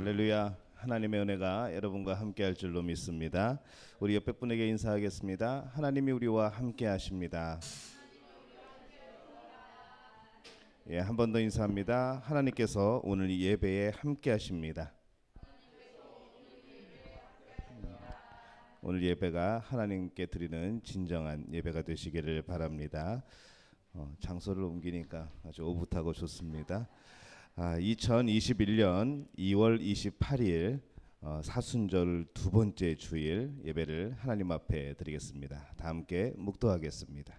할렐루야. 하나님의 은혜가 여러분과 함께 할 줄로 믿습니다. 우리 옆에 분에게 인사하겠습니다. 하나님이 우리와 함께 하십니다. 예, 한 번 더 인사합니다. 하나님께서 오늘 이 예배에 함께 하십니다. 오늘 예배가 하나님께 드리는 진정한 예배가 되시기를 바랍니다. 장소를 옮기니까 아주 오붓하고 좋습니다. 2021년 2월 28일 사순절 두 번째 주일 예배를 하나님 앞에 드리겠습니다. 다 함께 묵도하겠습니다.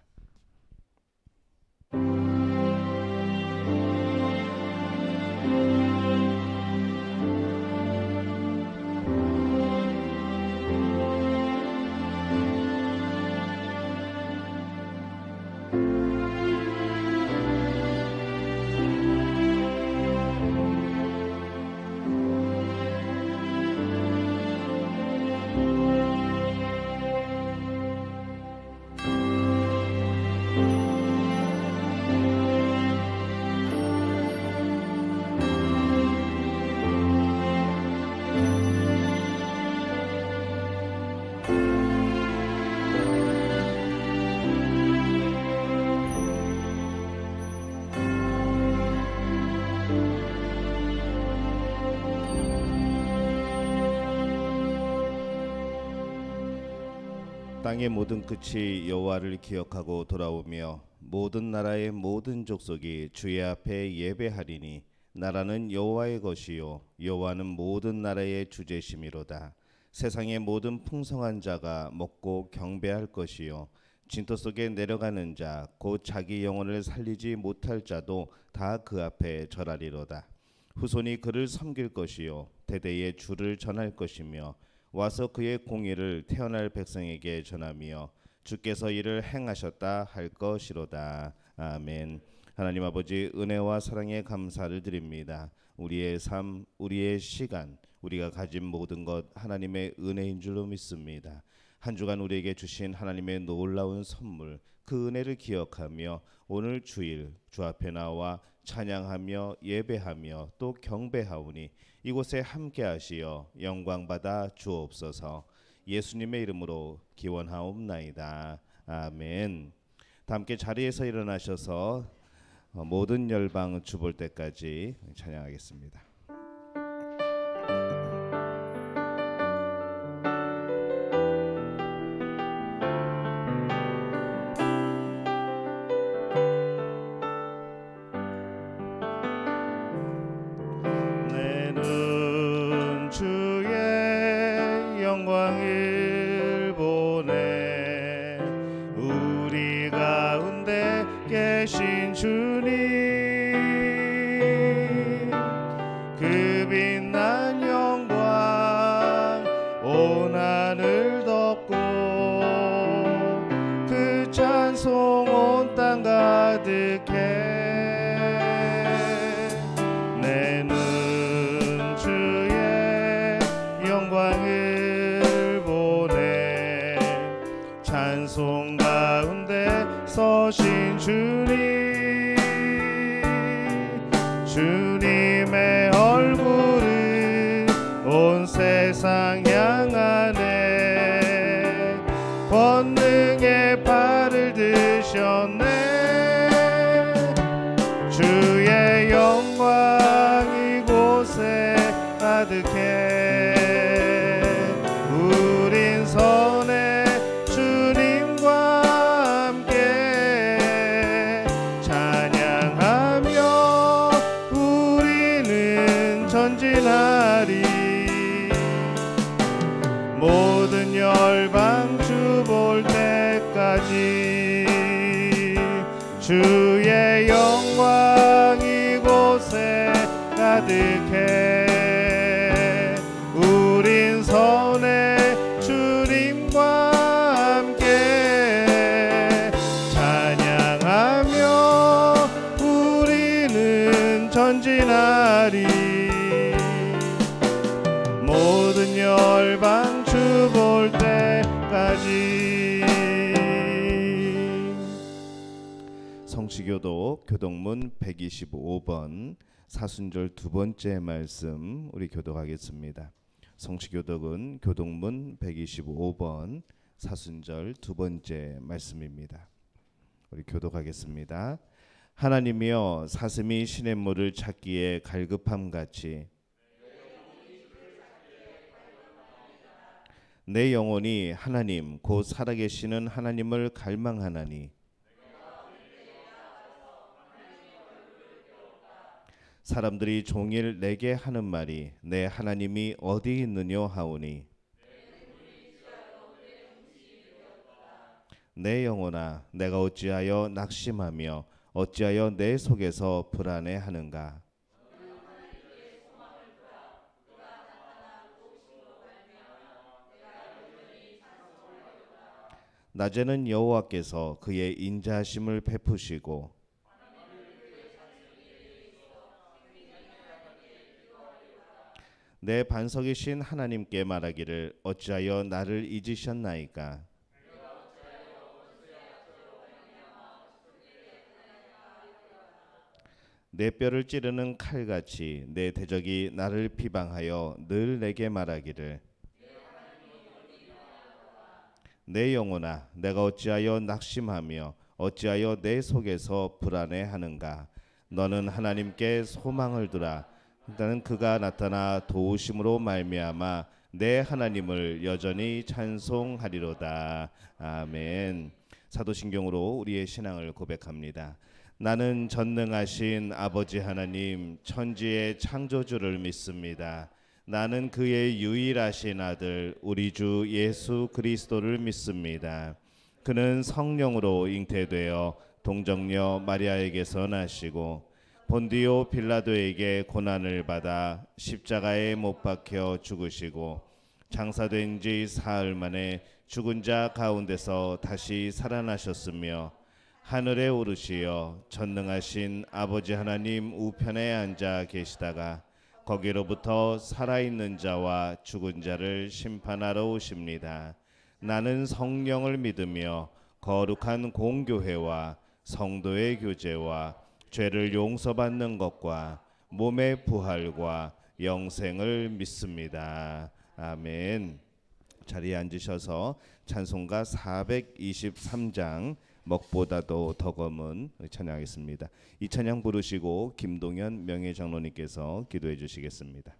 땅의 모든 끝이 여호와를 기억하고 돌아오며 모든 나라의 모든 족속이 주의 앞에 예배하리니 나라는 여호와의 것이요 여호와는 모든 나라의 주제심이로다. 세상의 모든 풍성한 자가 먹고 경배할 것이요 진토 속에 내려가는 자 곧 자기 영혼을 살리지 못할 자도 다 그 앞에 절하리로다. 후손이 그를 섬길 것이요 대대에 주를 전할 것이며 와서 그의 공의를 태어날 백성에게 전하며 주께서 이를 행하셨다 할 것이로다. 아멘. 하나님 아버지, 은혜와 사랑에 감사를 드립니다. 우리의 삶, 우리의 시간, 우리가 가진 모든 것 하나님의 은혜인 줄로 믿습니다. 한 주간 우리에게 주신 하나님의 놀라운 선물, 그 은혜를 기억하며 오늘 주일 주 앞에 나와 찬양하며 예배하며 또 경배하오니 이곳에 함께하시어 영광받아 주옵소서. 예수님의 이름으로 기원하옵나이다. 아멘. 다 함께 자리에서 일어나셔서 모든 열방 주볼 때까지 찬양하겠습니다. 찬송 가운데 서신 주님, 주님의 얼굴을 온 세상 향하네. 권능의 발을 드셨네. 주의 영광 이곳에 가득해. 우린 선해 주님과 함께 찬양하며 우리는 전진하리. 모든 열방 주 볼 때까지 주의 영광 이곳에 가득해. 우린 선해 주님과 함께 찬양하며 우리는 전진하리. 모든 열방 주 볼 때까지. 성취교도 교동문 125번 사순절 두 번째 말씀 우리 교독하겠습니다. 성취교독은 교독문 125번 사순절 두 번째 말씀입니다. 우리 교독하겠습니다. 하나님이여 사슴이 시냇물을 찾기에 갈급함같이 내 영혼이 하나님 곧 살아계시는 하나님을 갈망하나니 사람들이 종일 내게 하는 말이 내 하나님이 어디 있느뇨 하오니 내 영혼아 내가 어찌하여 낙심하며 어찌하여 내 속에서 불안해하는가. 낮에는 여호와께서 그의 인자하심을 베푸시고 내 반석이신 하나님께 말하기를 어찌하여 나를 잊으셨나이까. 내 뼈를 찌르는 칼같이 내 대적이 나를 비방하여 늘 내게 말하기를 내 영혼아 내가 어찌하여 낙심하며 어찌하여 내 속에서 불안해하는가. 너는 하나님께 소망을 두라. 나는 그가 나타나 도우심으로 말미암아 내 하나님을 여전히 찬송하리로다. 아멘. 사도신경으로 우리의 신앙을 고백합니다. 나는 전능하신 아버지 하나님 천지의 창조주를 믿습니다. 나는 그의 유일하신 아들 우리 주 예수 그리스도를 믿습니다. 그는 성령으로 잉태되어 동정녀 마리아에게서 나시고 본디오 빌라도에게 고난을 받아 십자가에 못 박혀 죽으시고 장사된 지 사흘 만에 죽은 자 가운데서 다시 살아나셨으며 하늘에 오르시어 전능하신 아버지 하나님 우편에 앉아 계시다가 거기로부터 살아있는 자와 죽은 자를 심판하러 오십니다. 나는 성령을 믿으며 거룩한 공교회와 성도의 교제와 죄를 용서받는 것과 몸의 부활과 영생을 믿습니다. 아멘. 자리에 앉으셔서 찬송가 423장 먹보다도 더 검은 찬양하겠습니다. 이 찬양 부르시고 김동현 명예장로님께서 기도해 주시겠습니다.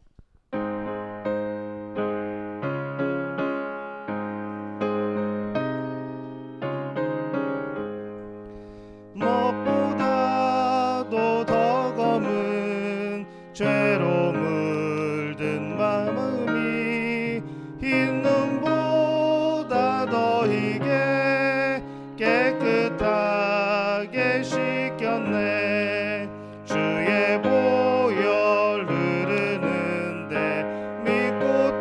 먹보다도 더 검은 죄로 물든 마음이 흰 눈보다 더 희게 깨끗하게 씻겼네. 주의 보혈 흐르는데 믿고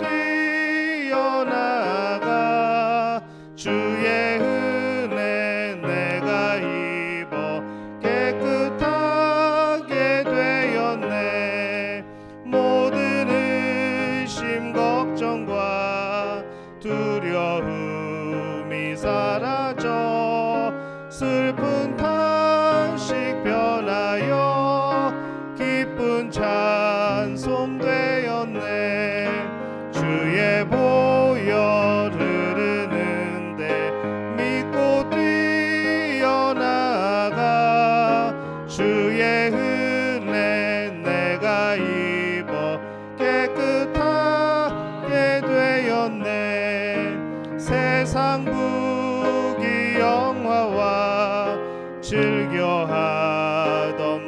뛰어나가 주의 은혜 내가 입어 깨끗하게 되었네. 모든 의심 걱정과 두려움이 사라져 슬픈 탄식 변하여 기쁜 찬송 되었네. 주의 보혈 흐르는데 믿고 뛰어나가 주의 은혜 내가 입어 깨끗하게 되었네. 세상 부귀 영화와 즐겨하던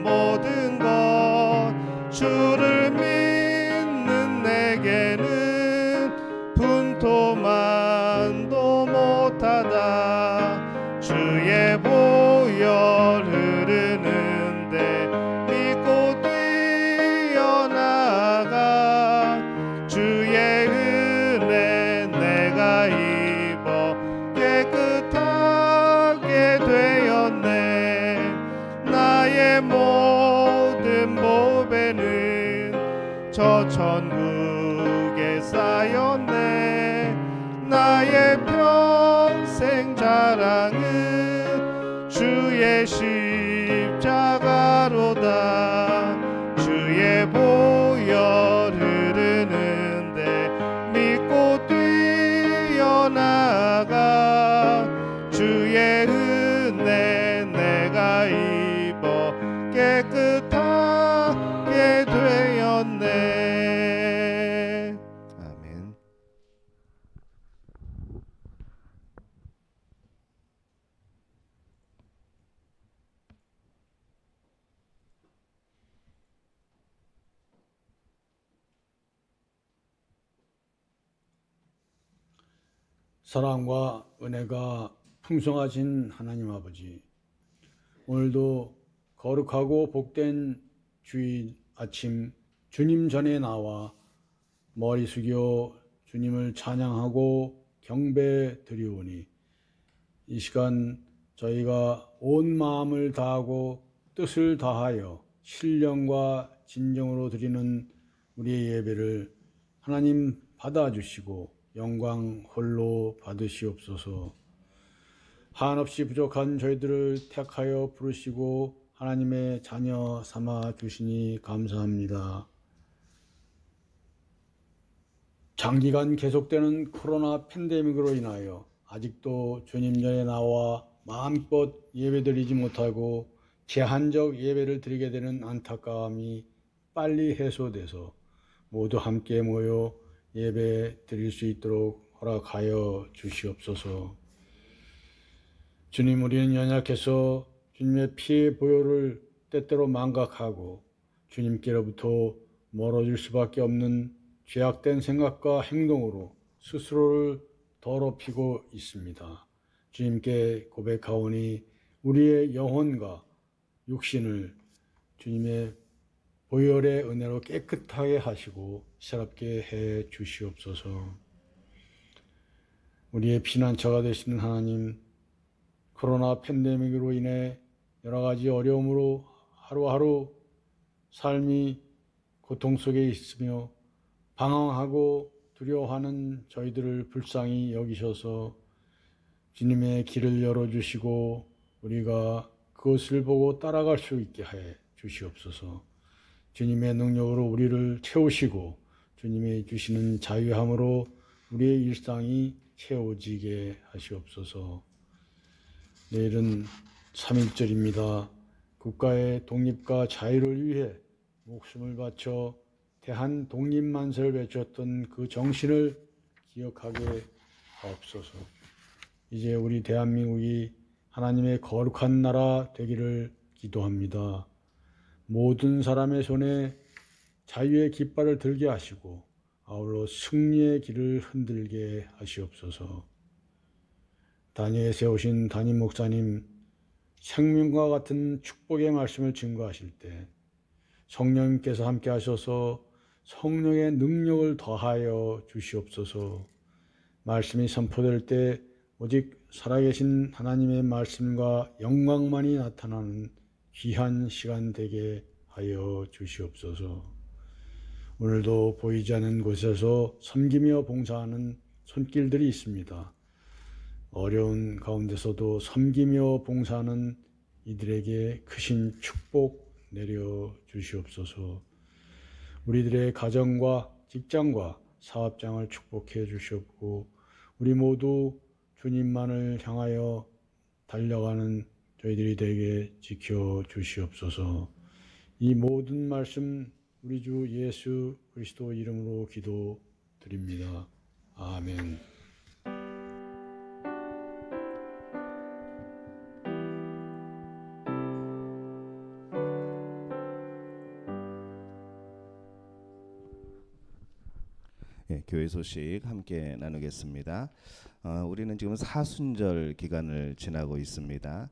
모든 것 주를 믿는 내게는 분토만도 못하다. 주의 보혈 흐르는데 믿고 뛰어나가 주의 은혜 내가 입어 깨끗하게 되었네. 나의 모든 보배는 저 천국에 쌓였네. 나의 평생 자랑은 주의 십자가로다. 주의 사랑과 은혜가 풍성하신 하나님 아버지, 오늘도 거룩하고 복된 주일 아침 주님 전에 나와 머리 숙여 주님을 찬양하고 경배 드리오니, 이 시간 저희가 온 마음을 다하고 뜻을 다하여 신령과 진정으로 드리는 우리의 예배를 하나님 받아주시고 영광 홀로 받으시옵소서. 한없이 부족한 저희들을 택하여 부르시고 하나님의 자녀 삼아 주시니 감사합니다. 장기간 계속되는 코로나 팬데믹으로 인하여 아직도 주님 전에 나와 마음껏 예배드리지 못하고 제한적 예배를 드리게 되는 안타까움이 빨리 해소돼서 모두 함께 모여 예배 드릴 수 있도록 허락하여 주시옵소서. 주님, 우리는 연약해서 주님의 피의 보혈을 때때로 망각하고 주님께로부터 멀어질 수밖에 없는 죄악된 생각과 행동으로 스스로를 더럽히고 있습니다. 주님께 고백하오니 우리의 영혼과 육신을 주님의 보혈의 은혜로 깨끗하게 하시고 새롭게 해 주시옵소서. 우리의 피난처가 되시는 하나님, 코로나 팬데믹으로 인해 여러 가지 어려움으로 하루하루 삶이 고통 속에 있으며 방황하고 두려워하는 저희들을 불쌍히 여기셔서 주님의 길을 열어주시고 우리가 그것을 보고 따라갈 수 있게 해 주시옵소서. 주님의 능력으로 우리를 채우시고 주님이 주시는 자유함으로 우리의 일상이 채워지게 하시옵소서. 내일은 3.1절입니다. 국가의 독립과 자유를 위해 목숨을 바쳐 대한 독립만세를 외쳤던 그 정신을 기억하게 하옵소서. 이제 우리 대한민국이 하나님의 거룩한 나라 되기를 기도합니다. 모든 사람의 손에 자유의 깃발을 들게 하시고 아울러 승리의 길을 흔들게 하시옵소서. 단위에 세우신 담임 목사님, 생명과 같은 축복의 말씀을 증거하실 때 성령님께서 함께 하셔서 성령의 능력을 더하여 주시옵소서. 말씀이 선포될 때 오직 살아계신 하나님의 말씀과 영광만이 나타나는 귀한 시간 되게 하여 주시옵소서. 오늘도 보이지 않는 곳에서 섬기며 봉사하는 손길들이 있습니다. 어려운 가운데서도 섬기며 봉사하는 이들에게 크신 축복 내려 주시옵소서. 우리들의 가정과 직장과 사업장을 축복해 주시옵고 우리 모두 주님만을 향하여 달려가는 저희들이 되게 지켜 주시옵소서. 이 모든 말씀 우리 주 예수 그리스도 이름으로 기도드립니다. 아멘. 예, 교회 소식 함께 나누겠습니다. 우리는 지금 사순절 기간을 지나고 있습니다.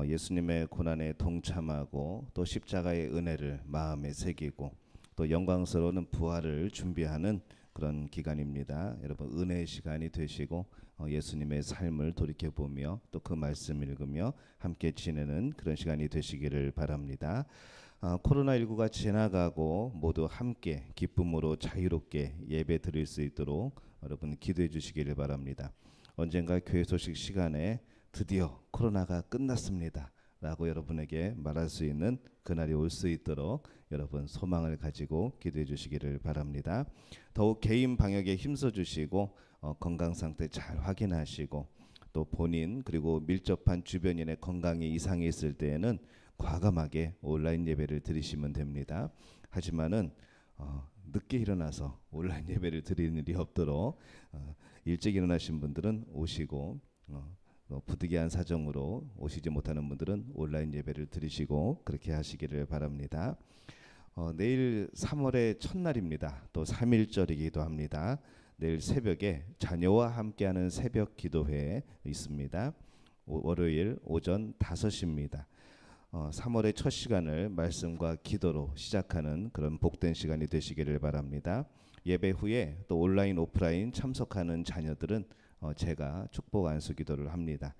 예수님의 고난에 동참하고 또 십자가의 은혜를 마음에 새기고 또 영광스러운 부활을 준비하는 그런 기간입니다. 여러분 은혜의 시간이 되시고 예수님의 삶을 돌이켜보며 또 그 말씀 읽으며 함께 지내는 그런 시간이 되시기를 바랍니다. 코로나19가 지나가고 모두 함께 기쁨으로 자유롭게 예배 드릴 수 있도록 여러분 기도해 주시기를 바랍니다. 언젠가 교회 소식 시간에 드디어 코로나가 끝났습니다 라고 여러분에게 말할 수 있는 그날이 올 수 있도록 여러분 소망을 가지고 기도해 주시기를 바랍니다. 더욱 개인 방역에 힘써 주시고 건강 상태 잘 확인하시고 또 본인 그리고 밀접한 주변인의 건강에 이상이 있을 때에는 과감하게 온라인 예배를 드리시면 됩니다. 하지만은 늦게 일어나서 온라인 예배를 드리는 일이 없도록 일찍 일어나신 분들은 오시고 부득이한 사정으로 오시지 못하는 분들은 온라인 예배를 드리시고 그렇게 하시기를 바랍니다. 내일 3월의 첫날입니다. 또 3.1절이기도 합니다. 내일 새벽에 자녀와 함께하는 새벽 기도회 있습니다. 월요일 오전 5시입니다. 3월의 첫 시간을 말씀과 기도로 시작하는 그런 복된 시간이 되시기를 바랍니다. 예배 후에 또 온라인 오프라인 참석하는 자녀들은 제가 축복 안수 기도를 합니다.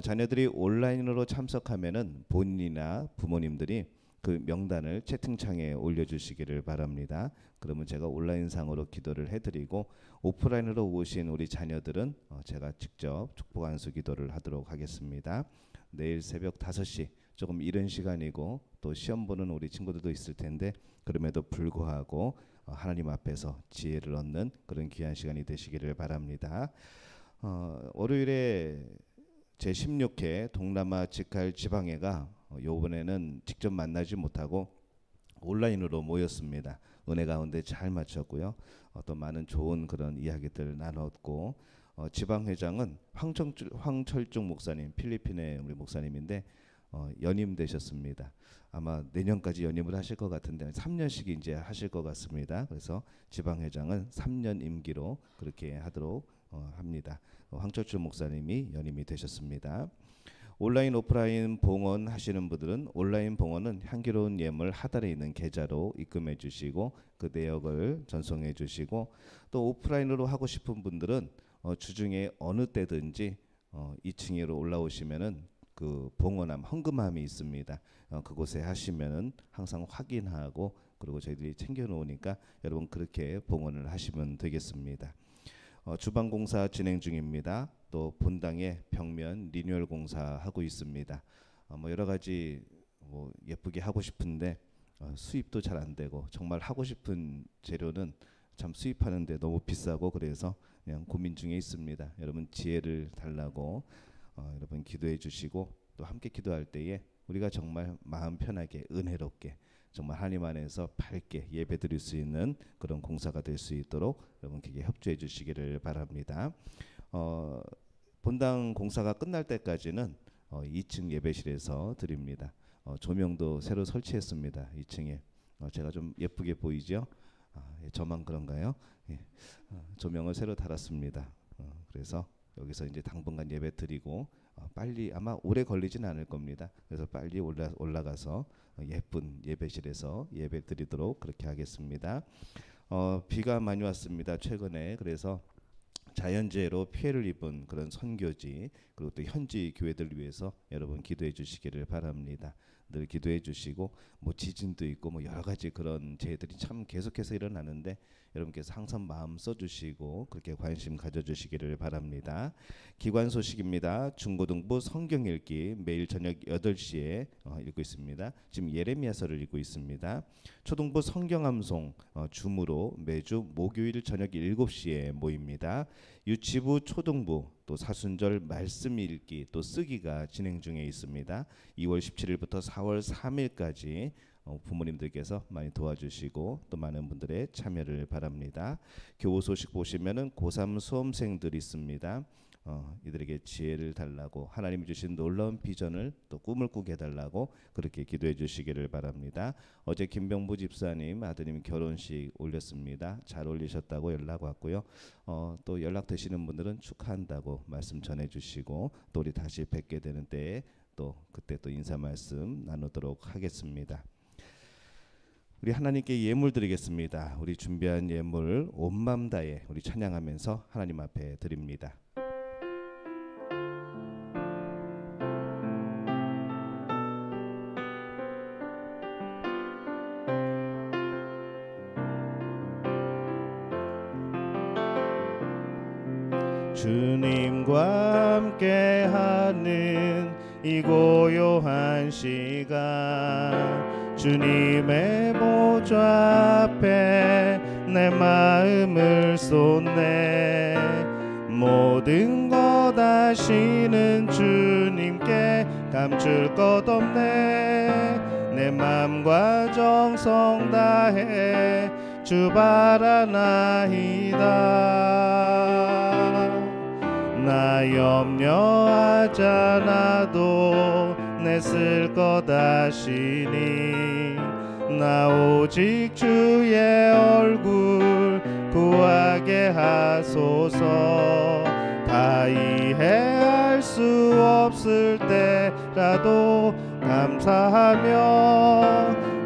자녀들이 온라인으로 참석하면은 본인이나 부모님들이 그 명단을 채팅창에 올려주시기를 바랍니다. 그러면 제가 온라인상으로 기도를 해드리고 오프라인으로 오신 우리 자녀들은 제가 직접 축복 안수 기도를 하도록 하겠습니다. 내일 새벽 5시 조금 이른 시간이고 또 시험 보는 우리 친구들도 있을 텐데 그럼에도 불구하고 하나님 앞에서 지혜를 얻는 그런 귀한 시간이 되시기를 바랍니다. 월요일에 제16회 동남아 직할 지방회가 이번에는 직접 만나지 못하고 온라인으로 모였습니다. 은혜 가운데 잘 마쳤고요. 또 많은 좋은 그런 이야기들 나눴고 지방회장은 황철중 목사님, 필리핀의 우리 목사님인데 연임되셨습니다. 아마 내년까지 연임을 하실 것 같은데 3년씩 이제 하실 것 같습니다. 그래서 지방회장은 3년 임기로 그렇게 하도록 합니다. 황철중 목사님이 연임이 되셨습니다. 온라인 오프라인 봉헌 하시는 분들은 온라인 봉헌은 향기로운 예물 하단에 있는 계좌로 입금해 주시고 그 내역을 전송해 주시고 또 오프라인으로 하고 싶은 분들은 주중에 어느 때든지 2층으로 올라오시면은 그 봉헌함 헌금함이 있습니다. 그곳에 하시면은 항상 확인하고 그리고 저희들이 챙겨 놓으니까 여러분 그렇게 봉헌을 하시면 되겠습니다. 주방 공사 진행 중입니다. 또 본당에 벽면 리뉴얼 공사 하고 있습니다. 뭐 여러 가지 뭐 예쁘게 하고 싶은데 수입도 잘 안 되고 정말 하고 싶은 재료는 참 수입하는데 너무 비싸고 그래서 그냥 고민 중에 있습니다. 여러분 지혜를 달라고 여러분 기도해 주시고 또 함께 기도할 때에 우리가 정말 마음 편하게 은혜롭게 정말 하나님 안에서 밝게 예배드릴 수 있는 그런 공사가 될 수 있도록 여러분 그게 협조해 주시기를 바랍니다. 본당 공사가 끝날 때까지는 2층 예배실에서 드립니다. 조명도 새로 설치했습니다. 2층에 제가 좀 예쁘게 보이죠? 저만 그런가요? 예. 조명을 새로 달았습니다. 그래서 여기서 이제 당분간 예배 드리고 빨리 아마 오래 걸리진 않을 겁니다. 그래서 빨리 올라가서 예쁜 예배실에서 예배 드리도록 그렇게 하겠습니다. 비가 많이 왔습니다. 최근에. 그래서 자연재해로 피해를 입은 그런 선교지 그리고 또 현지 교회들을 위해서 여러분 기도해 주시기를 바랍니다. 늘 기도해 주시고 뭐 지진도 있고 뭐 여러 가지 그런 재해들이 참 계속해서 일어나는데 여러분께서 항상 마음 써주시고 그렇게 관심 가져주시기를 바랍니다. 기관 소식입니다. 중고등부 성경 읽기 매일 저녁 8시에 읽고 있습니다. 지금 예레미야서를 읽고 있습니다. 초등부 성경 암송 줌으로 매주 목요일 저녁 7시에 모입니다. 유치부 초등부 또 사순절 말씀 읽기 또 쓰기가 진행 중에 있습니다. 2월 17일부터 4월 3일까지 부모님들께서 많이 도와주시고 또 많은 분들의 참여를 바랍니다. 교우 소식 보시면은 고3 수험생들이 있습니다. 이들에게 지혜를 달라고 하나님이 주신 놀라운 비전을 또 꿈을 꾸게 해달라고 그렇게 기도해 주시기를 바랍니다. 어제 김병부 집사님 아드님 결혼식 올렸습니다. 잘 올리셨다고 연락 왔고요. 또 연락 되시는 분들은 축하한다고 말씀 전해주시고 또 우리 다시 뵙게 되는 때에 또 그때 또 인사 말씀 나누도록 하겠습니다. 우리 하나님께 예물 드리겠습니다. 우리 준비한 예물 온 마음 다해 우리 찬양하면서 하나님 앞에 드립니다. 주님과 함께하는 이 고요한 시간 주님의 보좌 앞에 내 마음을 쏟네 모든 것 아시는 주님께 감출 것 없네 내 맘과 정성 다해 주 바라나이다 나 염려하지 않아도 내 쓸 것 아시니 나 오직 주의 얼굴 구하기 하게 하소서. 다 이해할 수 없을 때라도 감사하며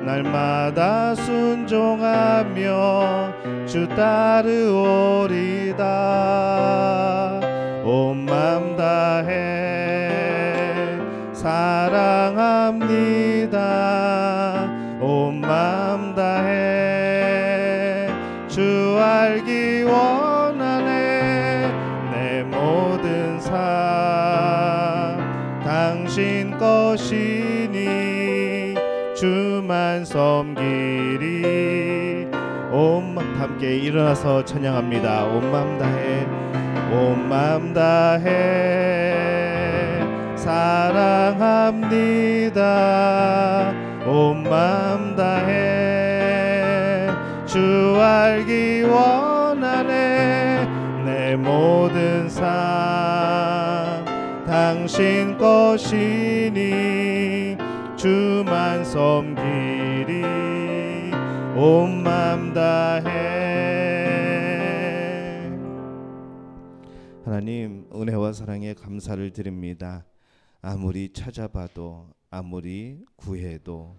날마다 순종하며 주 따르오리다. 온 맘 다해 사랑합니다. 온 맘 다해 주 알기 원하네. 내 모든 삶 당신 것이니 주만 섬기리. 온 맘 함께 일어나서 찬양합니다. 온 맘 다해 온 맘 다해 사랑합니다. 온 맘 다해 주 알기 원하네. 내 모든 삶 당신 것이니 주만 섬기리. 온 맘 다해. 하나님, 은혜와 사랑에 감사를 드립니다. 아무리 찾아봐도 아무리 구해도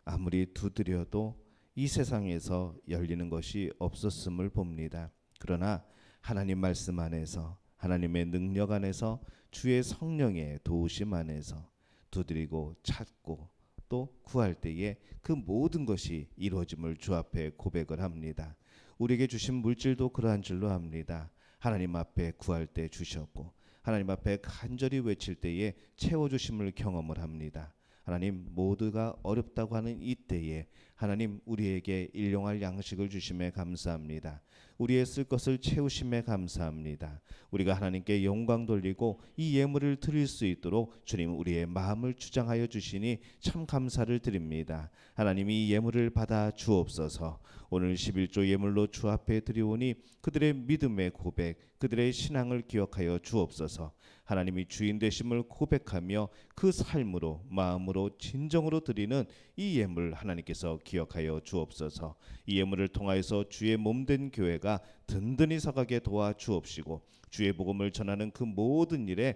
아무리 두드려도 이 세상에서 열리는 것이 없었음을 봅니다. 그러나 하나님 말씀 안에서, 하나님의 능력 안에서, 주의 성령의 도우심 안에서 두드리고 찾고 또 구할 때에 그 모든 것이 이루어짐을 주 앞에 고백을 합니다. 우리에게 주신 물질도 그러한 줄로 압니다. 하나님 앞에 구할 때 주셨고 하나님 앞에 간절히 외칠 때에 채워주심을 경험을 합니다. 하나님, 모두가 어렵다고 하는 이 때에 하나님 우리에게 일용할 양식을 주심에 감사합니다. 우리의 쓸 것을 채우심에 감사합니다. 우리가 하나님께 영광 돌리고 이 예물을 드릴 수 있도록 주님 우리의 마음을 주장하여 주시니 참 감사를 드립니다. 하나님이 이 예물을 받아 주옵소서. 오늘 11조 예물로 주 앞에 드리오니 그들의 믿음의 고백, 그들의 신앙을 기억하여 주옵소서. 하나님이 주인 되심을 고백하며 그 삶으로, 마음으로, 진정으로 드리는 이 예물 하나님께서 기억하여 주옵소서. 이 예물을 통하여서 주의 몸된 교회가 든든히 서가게 도와 주옵시고 주의 복음을 전하는 그 모든 일에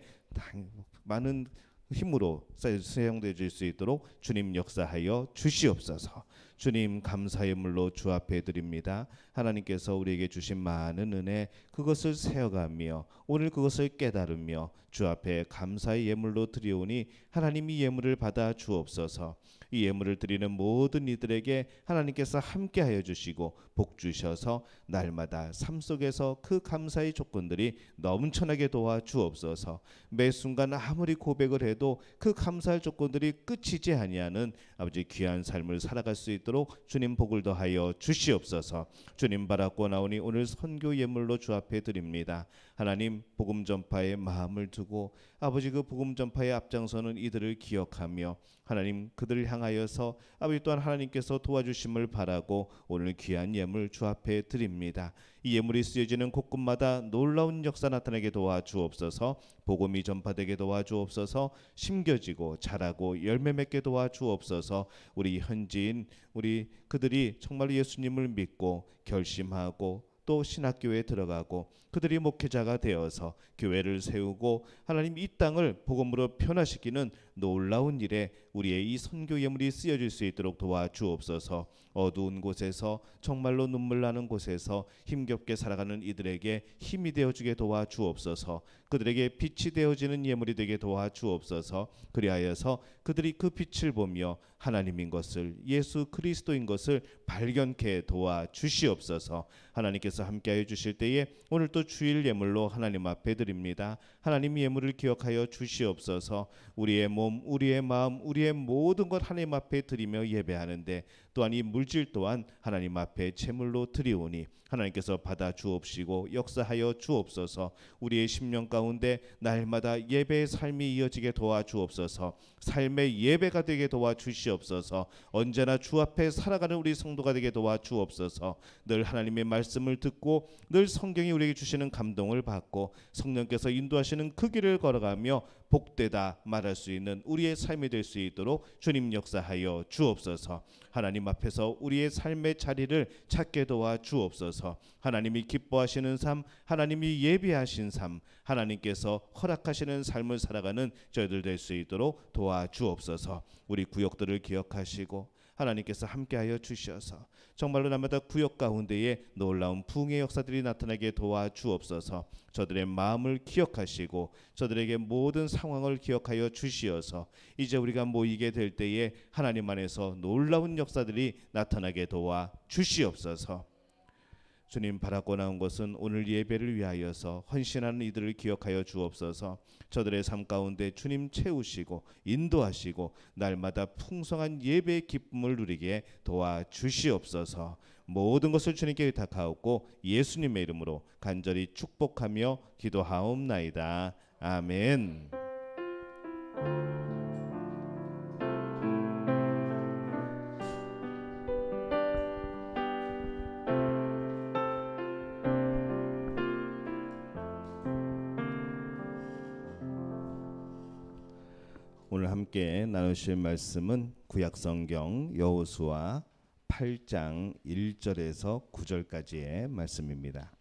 많은 힘으로 사용되어질 수 있도록 주님 역사하여 주시옵소서. 주님, 감사의 물로 주 앞에 드립니다. 하나님께서 우리에게 주신 많은 은혜, 그것을 세어가며 오늘 그것을 깨달으며 주 앞에 감사의 예물로 드리오니 하나님이 예물을 받아 주옵소서. 이 예물을 드리는 모든 이들에게 하나님께서 함께하여 주시고 복 주셔서 날마다 삶 속에서 그 감사의 조건들이 넘쳐나게 도와 주옵소서. 매 순간 아무리 고백을 해도 그 감사할 조건들이 끝이지 아니하는 아버지 귀한 삶을 살아갈 수 있도록 주님 복을 더하여 주시옵소서. 주님 바라고 나오니 오늘 선교 예물로 주 앞에 드립니다. 하나님, 복음 전파에 마음을 두고 아버지 그 복음 전파에 앞장서는 이들을 기억하며 하나님 그들을 향하여서 아버지 또한 하나님께서 도와주심을 바라고 오늘 귀한 예물 주 앞에 드립니다. 이 예물이 쓰여지는 곳곳마다 놀라운 역사 나타나게 도와 주옵소서. 복음이 전파되게 도와 주옵소서. 심겨지고 자라고 열매 맺게 도와 주옵소서. 우리 현지인 우리 그들이 정말 예수님을 믿고 결심하고 또 신학교에 들어가고 그들이 목회자가 되어서 교회를 세우고 하나님 이 땅을 복음으로 변화시키는 놀라운 일에 우리의 이 선교 예물이 쓰여질 수 있도록 도와주옵소서. 어두운 곳에서 정말로 눈물 나는 곳에서 힘겹게 살아가는 이들에게 힘이 되어주게 도와주옵소서. 그들에게 빛이 되어지는 예물이 되게 도와주옵소서. 그리하여서 그들이 그 빛을 보며 하나님인 것을, 예수 그리스도인 것을 발견케 도와주시옵소서. 하나님께서 함께하여 주실 때에 오늘 또 주일 예물로 하나님 앞에 드립니다. 하나님 예물을 기억하여 주시옵소서. 우리의 몸, 우리의 마음, 우리의 모든 것 하나님 앞에 드리며 예배하는데 또한 이 물질 또한 하나님 앞에 제물로 드리오니 하나님께서 받아 주옵시고 역사하여 주옵소서. 우리의 심령 가운데 날마다 예배의 삶이 이어지게 도와주옵소서. 삶의 예배가 되게 도와주시옵소서. 언제나 주 앞에 살아가는 우리 성도가 되게 도와주옵소서. 늘 하나님의 말씀을 듣고 늘 성경이 우리에게 주시는 감동을 받고 성령께서 인도하시는 그 길을 걸어가며 복되다 말할 수 있는 우리의 삶이 될 수 있도록 주님 역사하여 주옵소서. 하나님 하나님 앞에서 우리의 삶의 자리를 찾게 도와 주옵소서. 하나님이 기뻐하시는 삶, 하나님이 예비하신 삶, 하나님께서 허락하시는 삶을 살아가는 저희들 될 수 있도록 도와 주옵소서. 우리 구역들을 기억하시고 하나님께서 함께하여 주시어서 정말로 날마다 구역 가운데에 놀라운 부흥의 역사들이 나타나게 도와 주옵소서. 저들의 마음을 기억하시고 저들에게 모든 상황을 기억하여 주시어서 이제 우리가 모이게 될 때에 하나님 안에서 놀라운 역사들이 나타나게 도와 주시옵소서. 주님, 바라고 나온 것은 오늘 예배를 위하여서 헌신하는 이들을 기억하여 주옵소서. 저들의 삶 가운데 주님 채우시고 인도하시고 날마다 풍성한 예배의 기쁨을 누리게 도와주시옵소서. 모든 것을 주님께 의탁하옵고 예수님의 이름으로 간절히 축복하며 기도하옵나이다. 아멘. 오늘 함께 나누실 말씀은 구약성경 여호수아 8장 1절에서 9절까지의 말씀입니다.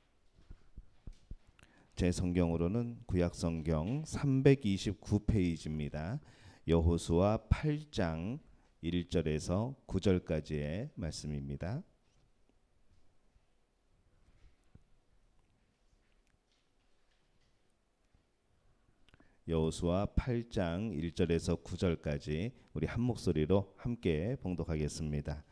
제 성경으로는 구약성경 329페이지입니다. 여호수아 8장 1절에서 9절까지의 말씀입니다. 여호수아 8장 1절에서 9절까지 우리 한 목소리로 함께 봉독하겠습니다.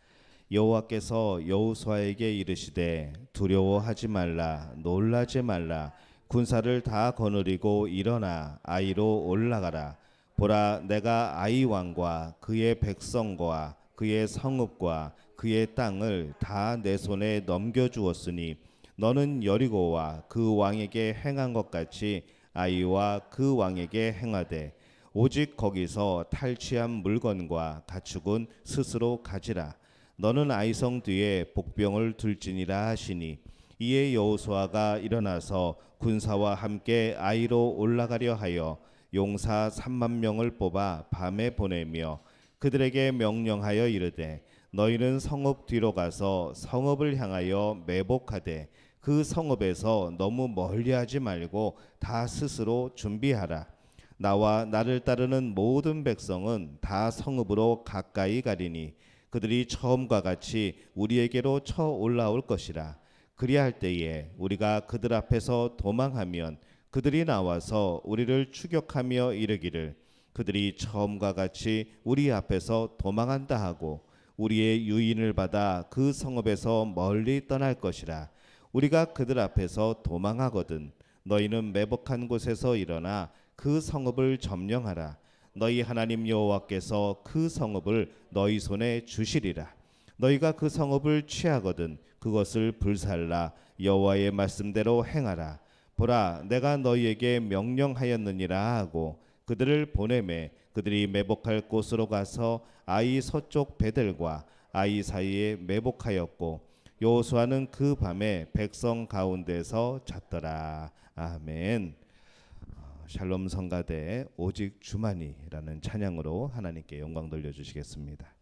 여호와께서 여호수아에게 이르시되 두려워하지 말라, 놀라지 말라. 군사를 다 거느리고 일어나 아이로 올라가라. 보라, 내가 아이 왕과 그의 백성과 그의 성읍과 그의 땅을 다 내 손에 넘겨주었으니 너는 여리고와 그 왕에게 행한 것 같이 아이와 그 왕에게 행하되 오직 거기서 탈취한 물건과 가축은 스스로 가지라. 너는 아이성 뒤에 복병을 둘지니라 하시니 이에 여호수아가 일어나서 군사와 함께 아이로 올라가려 하여 용사 3만 명을 뽑아 밤에 보내며 그들에게 명령하여 이르되 너희는 성읍 뒤로 가서 성읍을 향하여 매복하되 그 성읍에서 너무 멀리하지 말고 다 스스로 준비하라. 나와 나를 따르는 모든 백성은 다 성읍으로 가까이 가리니 그들이 처음과 같이 우리에게로 쳐 올라올 것이라. 그리할 때에 우리가 그들 앞에서 도망하면 그들이 나와서 우리를 추격하며 이르기를 그들이 처음과 같이 우리 앞에서 도망한다 하고 우리의 유인을 받아 그 성읍에서 멀리 떠날 것이라. 우리가 그들 앞에서 도망하거든 너희는 매복한 곳에서 일어나 그 성읍을 점령하라. 너희 하나님 여호와께서 그 성읍을 너희 손에 주시리라. 너희가 그 성읍을 취하거든 그것을 불살라 여호와의 말씀대로 행하라. 보라, 내가 너희에게 명령하였느니라 하고 그들을 보내매 그들이 매복할 곳으로 가서 아이 서쪽 베델과 아이 사이에 매복하였고 여호수아는 그 밤에 백성 가운데서 잤더라. 아멘. 샬롬 성가대 오직 주만이라는 찬양으로 하나님께 영광 돌려주시겠습니다.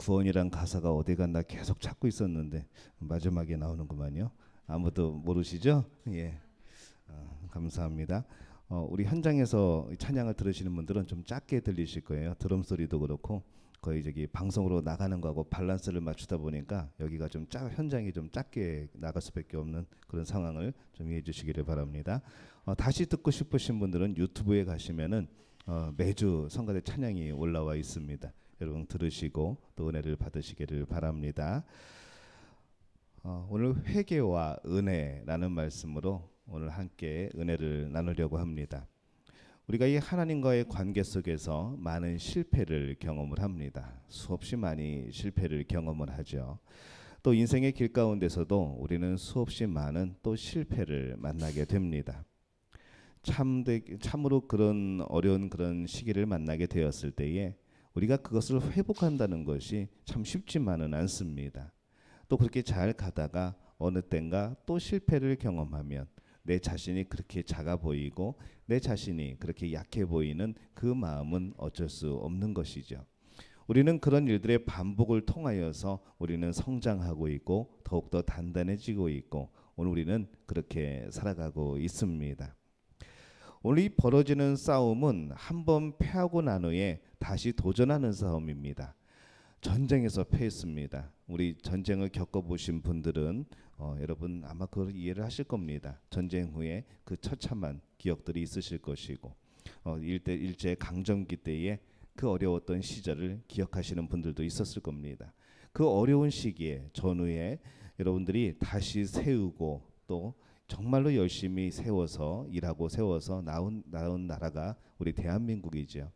구원이란 가사가 어디 갔나 계속 찾고 있었는데 마지막에 나오는구만요. 아무도 모르시죠? 예, 감사합니다. 우리 현장에서 찬양을 들으시는 분들은 좀 작게 들리실 거예요. 드럼 소리도 그렇고 거의 저기 방송으로 나가는 거하고 밸런스를 맞추다 보니까 여기가 좀 현장이 좀 작게 나갈 수밖에 없는 그런 상황을 좀 이해해 주시기를 바랍니다. 다시 듣고 싶으신 분들은 유튜브에 가시면은 매주 성가대 찬양이 올라와 있습니다. 여러분 들으시고 또 은혜를 받으시기를 바랍니다. 오늘 회개와 은혜라는 말씀으로 오늘 함께 은혜를 나누려고 합니다. 우리가 이 하나님과의 관계 속에서 많은 실패를 경험을 합니다. 수없이 많이 실패를 경험을 하죠. 또 인생의 길 가운데서도 우리는 수없이 많은 또 실패를 만나게 됩니다. 참으로 그런 어려운 그런 시기를 만나게 되었을 때에 우리가 그것을 회복한다는 것이 참 쉽지만은 않습니다. 또 그렇게 잘 가다가 어느 땐가 또 실패를 경험하면 내 자신이 그렇게 작아 보이고 내 자신이 그렇게 약해 보이는 그 마음은 어쩔 수 없는 것이죠. 우리는 그런 일들의 반복을 통하여서 우리는 성장하고 있고 더욱더 단단해지고 있고 오늘 우리는 그렇게 살아가고 있습니다. 오늘 이 벌어지는 싸움은 한번 패하고 난 후에 다시 도전하는 싸움입니다. 전쟁에서 패했습니다. 우리 전쟁을 겪어보신 분들은 여러분 아마 그걸 이해를 하실 겁니다. 전쟁 후에 그 처참한 기억들이 있으실 것이고 일제 강점기 때에 그 어려웠던 시절을 기억하시는 분들도 있었을 겁니다. 그 어려운 시기에 전후에 여러분들이 다시 세우고 또 정말로 열심히 세워서 일하고 세워서 나온 나라가 우리 대한민국이죠.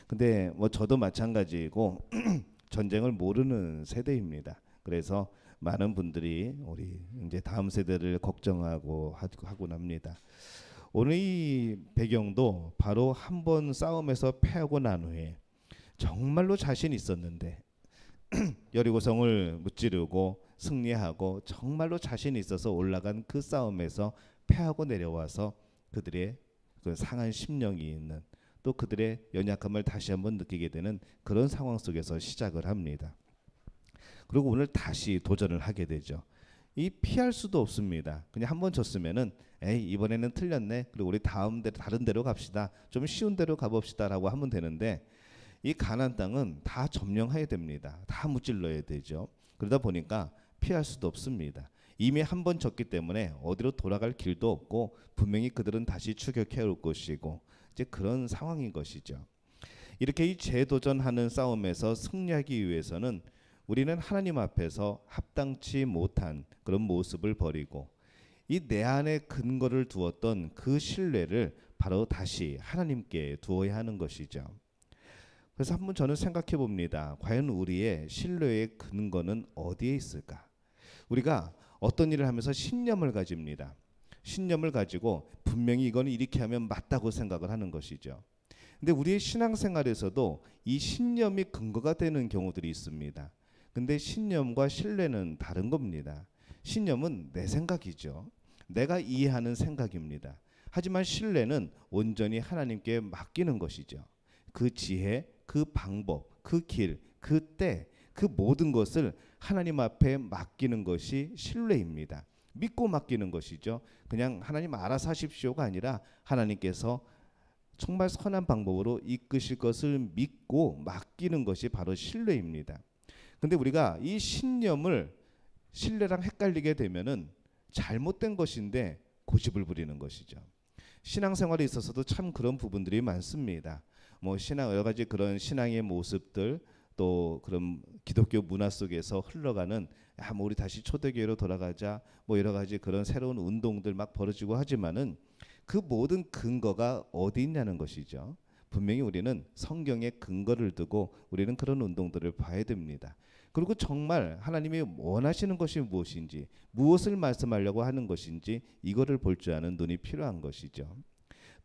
근데 뭐 저도 마찬가지고 전쟁을 모르는 세대입니다. 그래서 많은 분들이 우리 이제 다음 세대를 걱정하고 하곤 합니다. 오늘 이 배경도 바로 한 번 싸움에서 패하고 난 후에 정말로 자신 있었는데 여리고성을 무찌르고 승리하고 정말로 자신 있어서 올라간 그 싸움에서 패하고 내려와서 그들의 그 상한 심령이 있는 또 그들의 연약함을 다시 한번 느끼게 되는 그런 상황 속에서 시작을 합니다. 그리고 오늘 다시 도전을 하게 되죠. 이 피할 수도 없습니다. 그냥 한번 졌으면은 에이 이번에는 틀렸네. 그리고 우리 다른 데로 갑시다. 좀 쉬운 데로 가봅시다라고 하면 되는데 이 가나안 땅은 다 점령해야 됩니다. 다 무찔러야 되죠. 그러다 보니까 피할 수도 없습니다. 이미 한 번 졌기 때문에 어디로 돌아갈 길도 없고 분명히 그들은 다시 추격해 올 것이고 이제 그런 상황인 것이죠. 이렇게 이 재도전하는 싸움에서 승리하기 위해서는 우리는 하나님 앞에서 합당치 못한 그런 모습을 버리고 이 내 안에 근거를 두었던 그 신뢰를 바로 다시 하나님께 두어야 하는 것이죠. 그래서 한번 저는 생각해 봅니다. 과연 우리의 신뢰의 근거는 어디에 있을까? 우리가 어떤 일을 하면서 신념을 가집니다. 신념을 가지고 분명히 이거는 이렇게 하면 맞다고 생각을 하는 것이죠. 근데 우리의 신앙생활에서도 이 신념이 근거가 되는 경우들이 있습니다. 근데 신념과 신뢰는 다른 겁니다. 신념은 내 생각이죠. 내가 이해하는 생각입니다. 하지만 신뢰는 온전히 하나님께 맡기는 것이죠. 그 지혜, 그 방법, 그 길, 그 때, 그 모든 것을 하나님 앞에 맡기는 것이 신뢰입니다. 믿고 맡기는 것이죠. 그냥 하나님 알아서 하십시오가 아니라 하나님께서 정말 선한 방법으로 이끄실 것을 믿고 맡기는 것이 바로 신뢰입니다. 근데 우리가 이 신념을 신뢰랑 헷갈리게 되면은 잘못된 것인데 고집을 부리는 것이죠. 신앙생활에 있어서도 참 그런 부분들이 많습니다. 뭐 신앙 여러 가지 그런 신앙의 모습들 또 그런 기독교 문화 속에서 흘러가는 뭐 우리 다시 초대교회로 돌아가자 뭐 여러 가지 그런 새로운 운동들 막 벌어지고 하지만은 그 모든 근거가 어디 있냐는 것이죠. 분명히 우리는 성경에 근거를 두고 우리는 그런 운동들을 봐야 됩니다. 그리고 정말 하나님이 원하시는 것이 무엇인지 무엇을 말씀하려고 하는 것인지 이거를 볼 줄 아는 눈이 필요한 것이죠.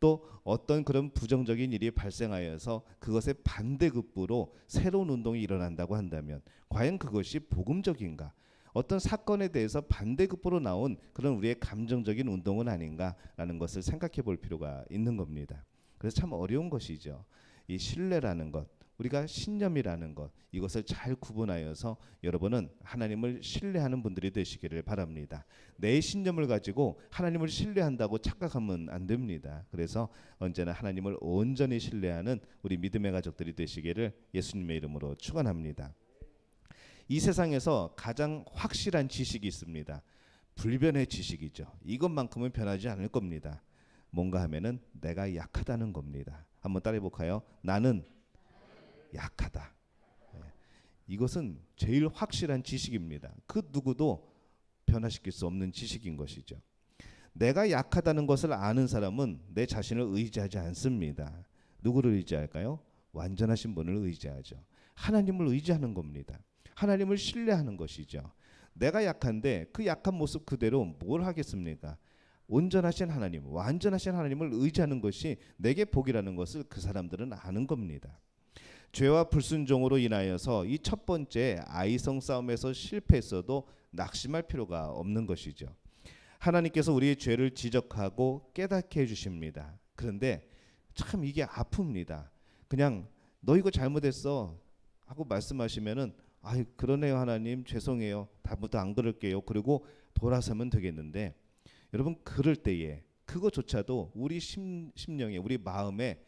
또 어떤 그런 부정적인 일이 발생하여서 그것의 반대급부로 새로운 운동이 일어난다고 한다면 과연 그것이 복음적인가? 어떤 사건에 대해서 반대급부로 나온 그런 우리의 감정적인 운동은 아닌가라는 것을 생각해 볼 필요가 있는 겁니다. 그래서 참 어려운 것이죠. 이 신뢰라는 것. 우리가 신념이라는 것, 이것을 잘 구분하여서 여러분은 하나님을 신뢰하는 분들이 되시기를 바랍니다. 내 신념을 가지고 하나님을 신뢰한다고 착각하면 안 됩니다. 그래서 언제나 하나님을 온전히 신뢰하는 우리 믿음의 가족들이 되시기를 예수님의 이름으로 축원합니다. 이 세상에서 가장 확실한 지식이 있습니다. 불변의 지식이죠. 이것만큼은 변하지 않을 겁니다. 뭔가 하면은 내가 약하다는 겁니다. 한번 따라해 볼까요? 나는 약하다. 이것은 제일 확실한 지식입니다. 그 누구도 변화시킬 수 없는 지식인 것이죠. 내가 약하다는 것을 아는 사람은 내 자신을 의지하지 않습니다. 누구를 의지할까요? 완전하신 분을 의지하죠. 하나님을 의지하는 겁니다. 하나님을 신뢰하는 것이죠. 내가 약한데 그 약한 모습 그대로 뭘 하겠습니까? 온전하신 하나님, 완전하신 하나님을 의지하는 것이 내게 복이라는 것을 그 사람들은 아는 겁니다. 죄와 불순종으로 인하여서 이 첫 번째 아이성 싸움에서 실패했어도 낙심할 필요가 없는 것이죠. 하나님께서 우리의 죄를 지적하고 깨닫게 해주십니다. 그런데 참 이게 아픕니다. 그냥 너 이거 잘못했어 하고 말씀하시면은 아이 그러네요 하나님 죄송해요 다음부터 안 그럴게요 그리고 돌아서면 되겠는데 여러분 그럴 때에 그것조차도 우리 심령에 우리 마음에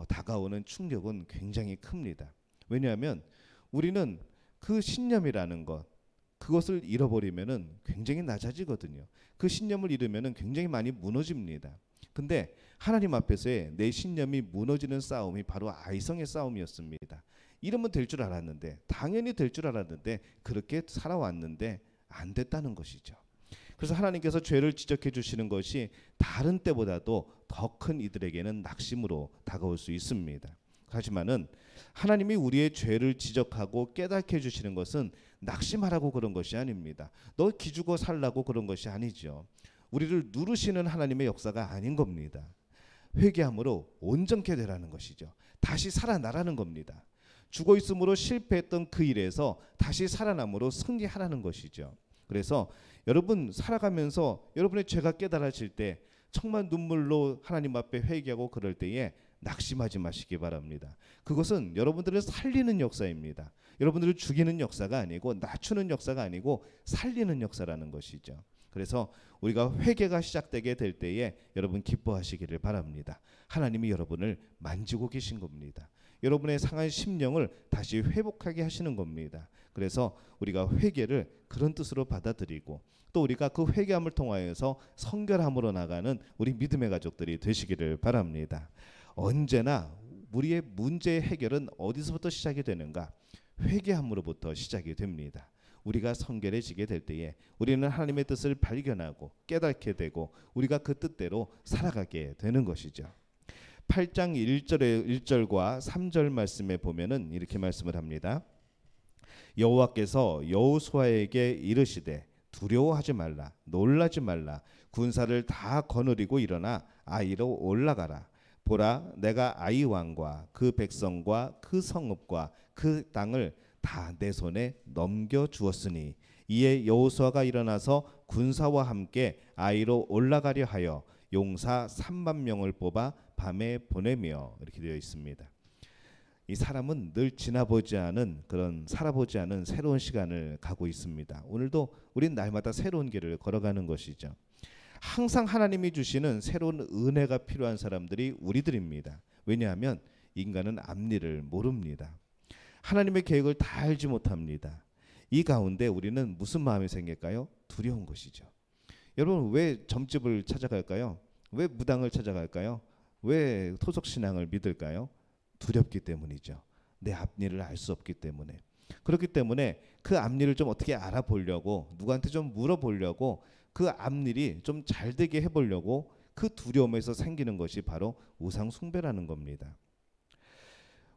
다가오는 충격은 굉장히 큽니다. 왜냐하면 우리는 그 신념이라는 것 그것을 잃어버리면은 굉장히 낮아지거든요. 그 신념을 잃으면은 굉장히 많이 무너집니다. 근데 하나님 앞에서의 내 신념이 무너지는 싸움이 바로 아이성의 싸움이었습니다. 이러면 될 줄 알았는데 당연히 될 줄 알았는데 그렇게 살아왔는데 안 됐다는 것이죠. 그래서 하나님께서 죄를 지적해 주시는 것이 다른 때보다도 더 큰 이들에게는 낙심으로 다가올 수 있습니다. 하지만은 하나님이 우리의 죄를 지적하고 깨닫게 해주시는 것은 낙심하라고 그런 것이 아닙니다. 너 기죽어 살라고 그런 것이 아니죠. 우리를 누르시는 하나님의 역사가 아닌 겁니다. 회개함으로 온전케 되라는 것이죠. 다시 살아나라는 겁니다. 죽어 있음으로 실패했던 그 일에서 다시 살아남으로 승리하라는 것이죠. 그래서 여러분 살아가면서 여러분의 죄가 깨달아질 때 정말 눈물로 하나님 앞에 회개하고 그럴 때에 낙심하지 마시기 바랍니다. 그것은 여러분들을 살리는 역사입니다. 여러분들을 죽이는 역사가 아니고 낮추는 역사가 아니고 살리는 역사라는 것이죠. 그래서 우리가 회개가 시작되게 될 때에 여러분 기뻐하시기를 바랍니다. 하나님이 여러분을 만지고 계신 겁니다. 여러분의 상한 심령을 다시 회복하게 하시는 겁니다. 그래서 우리가 회개를 그런 뜻으로 받아들이고 또 우리가 그 회개함을 통하여서 성결함으로 나가는 우리 믿음의 가족들이 되시기를 바랍니다. 언제나 우리의 문제의 해결은 어디서부터 시작이 되는가? 회개함으로부터 시작이 됩니다. 우리가 성결해지게 될 때에 우리는 하나님의 뜻을 발견하고 깨닫게 되고 우리가 그 뜻대로 살아가게 되는 것이죠. 8장 1절과 3절 말씀에 보면은 이렇게 말씀을 합니다. 여호와께서 여호수아에게 이르시되 두려워하지 말라 놀라지 말라 군사를 다 거느리고 일어나 아이로 올라가라 보라 내가 아이 왕과 그 백성과 그 성읍과 그 땅을 다 내 손에 넘겨 주었으니 이에 여호수아가 일어나서 군사와 함께 아이로 올라가려 하여 용사 3만 명을 뽑아 밤에 보내며 이렇게 되어 있습니다. 이 사람은 늘 지나보지 않은 그런 살아보지 않은 새로운 시간을 가고 있습니다. 오늘도 우린 날마다 새로운 길을 걸어가는 것이죠. 항상 하나님이 주시는 새로운 은혜가 필요한 사람들이 우리들입니다. 왜냐하면 인간은 앞일을 모릅니다. 하나님의 계획을 다 알지 못합니다. 이 가운데 우리는 무슨 마음이 생길까요? 두려운 것이죠. 여러분 왜 점집을 찾아갈까요? 왜 무당을 찾아갈까요? 왜 토속신앙을 믿을까요? 두렵기 때문이죠. 내 앞일을 알 수 없기 때문에. 그렇기 때문에 그 앞일을 좀 어떻게 알아보려고 누구한테 좀 물어보려고 그 앞일이 좀 잘 되게 해보려고 그 두려움에서 생기는 것이 바로 우상 숭배라는 겁니다.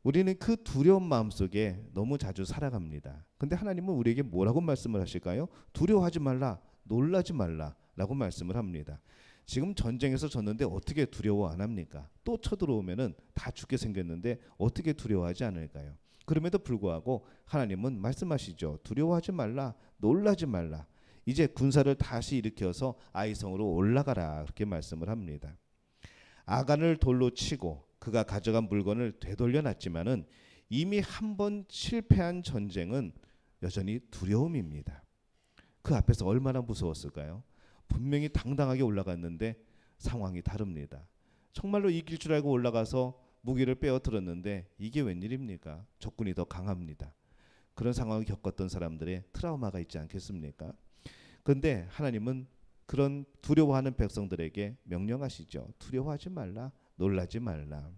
우리는 그 두려운 마음속에 너무 자주 살아갑니다. 근데 하나님은 우리에게 뭐라고 말씀을 하실까요? 두려워하지 말라, 놀라지 말라 라고 말씀을 합니다. 지금 전쟁에서 졌는데 어떻게 두려워 안 합니까? 또 쳐들어오면은 다 죽게 생겼는데 어떻게 두려워하지 않을까요? 그럼에도 불구하고 하나님은 말씀하시죠. 두려워하지 말라, 놀라지 말라. 이제 군사를 다시 일으켜서 아이성으로 올라가라 그렇게 말씀을 합니다. 아간을 돌로 치고 그가 가져간 물건을 되돌려 놨지만은 이미 한 번 실패한 전쟁은 여전히 두려움입니다. 그 앞에서 얼마나 무서웠을까요? 분명히 당당하게 올라갔는데 상황이 다릅니다. 정말로 이길 줄 알고 올라가서 무기를 빼어들었는데 이게 웬일입니까? 적군이 더 강합니다. 그런 상황을 겪었던 사람들의 트라우마가 있지 않겠습니까? 그런데 하나님은 그런 두려워하는 백성들에게 명령하시죠. 두려워하지 말라, 놀라지 말라.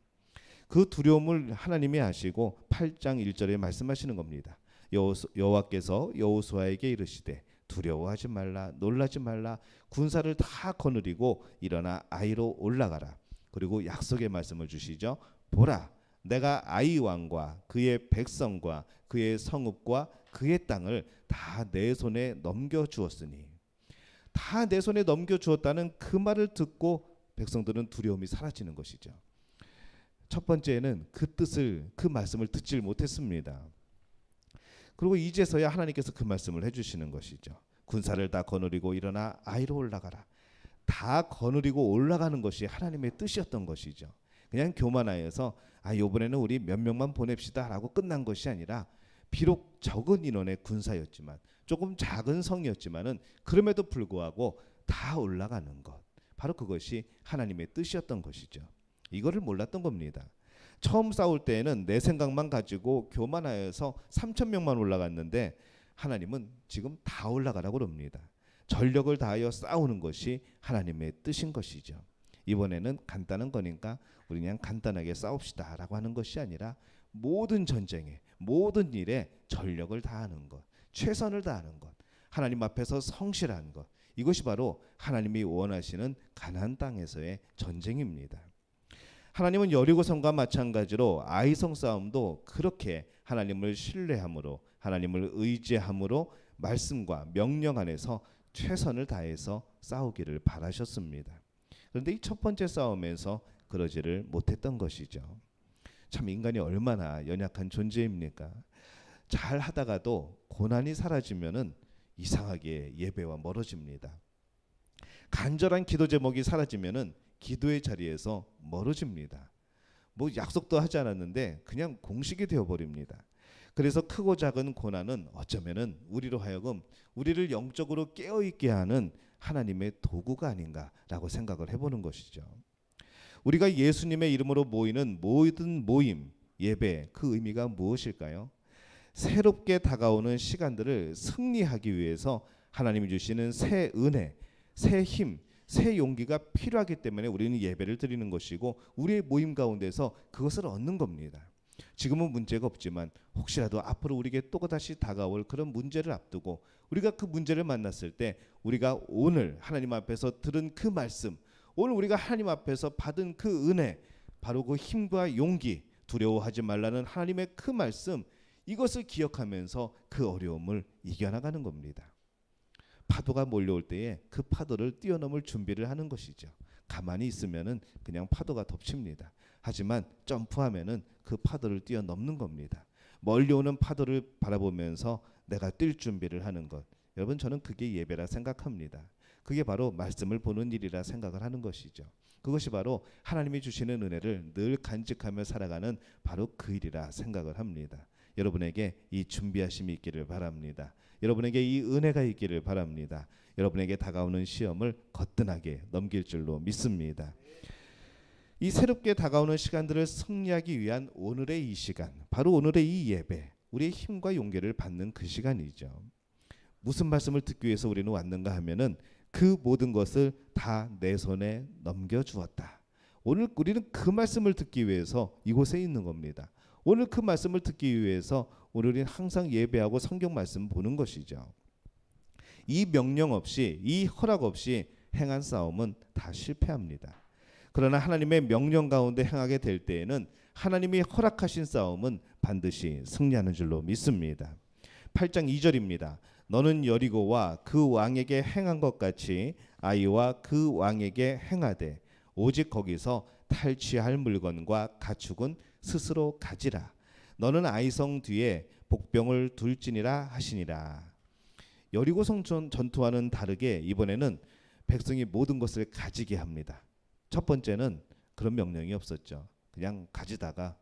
그 두려움을 하나님이 아시고 8장 1절에 말씀하시는 겁니다. 여호와께서 여호수아에게 이르시되 두려워하지 말라, 놀라지 말라. 군사를 다 거느리고 일어나 아이로 올라가라. 그리고 약속의 말씀을 주시죠. 보라, 내가 아이 왕과 그의 백성과 그의 성읍과 그의 땅을 다 내 손에 넘겨주었으니. 다 내 손에 넘겨주었다는 그 말을 듣고 백성들은 두려움이 사라지는 것이죠. 첫 번째는 그 뜻을, 그 말씀을 듣질 못했습니다. 그리고 이제서야 하나님께서 그 말씀을 해주시는 것이죠. 군사를 다 거느리고 일어나 아이로 올라가라. 다 거느리고 올라가는 것이 하나님의 뜻이었던 것이죠. 그냥 교만하여서 이번에는 우리 몇 명만 보냅시다 라고 끝난 것이 아니라, 비록 적은 인원의 군사였지만, 조금 작은 성이었지만은 그럼에도 불구하고 다 올라가는 것, 바로 그것이 하나님의 뜻이었던 것이죠. 이거를 몰랐던 겁니다. 처음 싸울 때에는 내 생각만 가지고 교만하여서 3,000명만 올라갔는데 하나님은 지금 다 올라가라고 그럽니다. 전력을 다하여 싸우는 것이 하나님의 뜻인 것이죠. 이번에는 간단한 거니까 우리 그냥 간단하게 싸웁시다 라고 하는 것이 아니라, 모든 전쟁에, 모든 일에 전력을 다하는 것, 최선을 다하는 것, 하나님 앞에서 성실한 것, 이것이 바로 하나님이 원하시는 가나안 땅에서의 전쟁입니다. 하나님은 여리고성과 마찬가지로 아이성 싸움도 그렇게 하나님을 신뢰함으로, 하나님을 의지함으로 말씀과 명령 안에서 최선을 다해서 싸우기를 바라셨습니다. 그런데 이 첫 번째 싸움에서 그러지를 못했던 것이죠. 참 인간이 얼마나 연약한 존재입니까? 잘 하다가도 고난이 사라지면은 이상하게 예배와 멀어집니다. 간절한 기도 제목이 사라지면은 기도의 자리에서 멀어집니다. 뭐 약속도 하지 않았는데 그냥 공식이 되어버립니다. 그래서 크고 작은 고난은 어쩌면은 우리로 하여금 우리를 영적으로 깨어있게 하는 하나님의 도구가 아닌가라고 생각을 해보는 것이죠. 우리가 예수님의 이름으로 모이는 모든 모임, 예배, 그 의미가 무엇일까요? 새롭게 다가오는 시간들을 승리하기 위해서 하나님이 주시는 새 은혜, 새 힘, 새 용기가 필요하기 때문에 우리는 예배를 드리는 것이고, 우리의 모임 가운데서 그것을 얻는 겁니다. 지금은 문제가 없지만 혹시라도 앞으로 우리에게 또다시 다가올 그런 문제를 앞두고 우리가 그 문제를 만났을 때, 우리가 오늘 하나님 앞에서 들은 그 말씀, 오늘 우리가 하나님 앞에서 받은 그 은혜, 바로 그 힘과 용기, 두려워하지 말라는 하나님의 그 말씀, 이것을 기억하면서 그 어려움을 이겨나가는 겁니다. 파도가 몰려올 때에 그 파도를 뛰어넘을 준비를 하는 것이죠. 가만히 있으면은 그냥 파도가 덮칩니다. 하지만 점프하면은 그 파도를 뛰어넘는 겁니다. 멀리 오는 파도를 바라보면서 내가 뛸 준비를 하는 것, 여러분, 저는 그게 예배라 생각합니다. 그게 바로 말씀을 보는 일이라 생각을 하는 것이죠. 그것이 바로 하나님이 주시는 은혜를 늘 간직하며 살아가는 바로 그 일이라 생각을 합니다. 여러분에게 이 준비하심이 있기를 바랍니다. 여러분에게 이 은혜가 있기를 바랍니다. 여러분에게 다가오는 시험을 거뜬하게 넘길 줄로 믿습니다. 이 새롭게 다가오는 시간들을 승리하기 위한 오늘의 이 시간, 바로 오늘의 이 예배, 우리의 힘과 용기를 받는 그 시간이죠. 무슨 말씀을 듣기 위해서 우리는 왔는가 하면은, 그 모든 것을 다 내 손에 넘겨주었다. 오늘 우리는 그 말씀을 듣기 위해서 이곳에 있는 겁니다. 오늘 그 말씀을 듣기 위해서 오늘은 항상 예배하고 성경 말씀 보는 것이죠. 이 명령 없이, 이 허락 없이 행한 싸움은 다 실패합니다. 그러나 하나님의 명령 가운데 행하게 될 때에는 하나님이 허락하신 싸움은 반드시 승리하는 줄로 믿습니다. 8장 2절입니다. 너는 여리고와 그 왕에게 행한 것 같이 아이와 그 왕에게 행하되, 오직 거기서 탈취할 물건과 가축은 스스로 가지라. 너는 아이성 뒤에 복병을 둘지니라 하시니라. 여리고성 전투와는 다르게 이번에는 백성이 모든 것을 가지게 합니다. 첫 번째는 그런 명령이 없었죠. 그냥 가지다가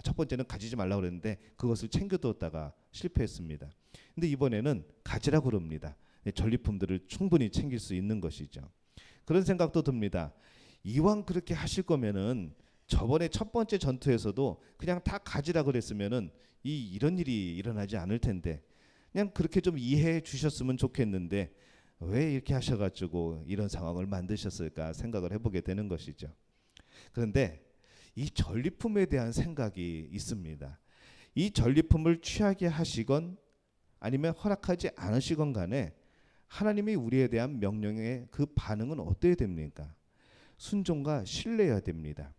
첫 번째는 가지지 말라고 그랬는데 그것을 챙겨두었다가 실패했습니다. 근데 이번에는 가지라고 그럽니다. 전리품들을 충분히 챙길 수 있는 것이죠. 그런 생각도 듭니다. 이왕 그렇게 하실 거면은 저번에 첫 번째 전투에서도 그냥 다 가지라 그랬으면은 이런 일이 일어나지 않을 텐데 그냥 그렇게 좀 이해해 주셨으면 좋겠는데 왜 이렇게 하셔가지고 이런 상황을 만드셨을까 생각을 해보게 되는 것이죠. 그런데 이 전리품에 대한 생각이 있습니다. 이 전리품을 취하게 하시건 아니면 허락하지 않으시건 간에 하나님이 우리에 대한 명령의 그 반응은 어때야 됩니까? 순종과 신뢰해야 됩니다.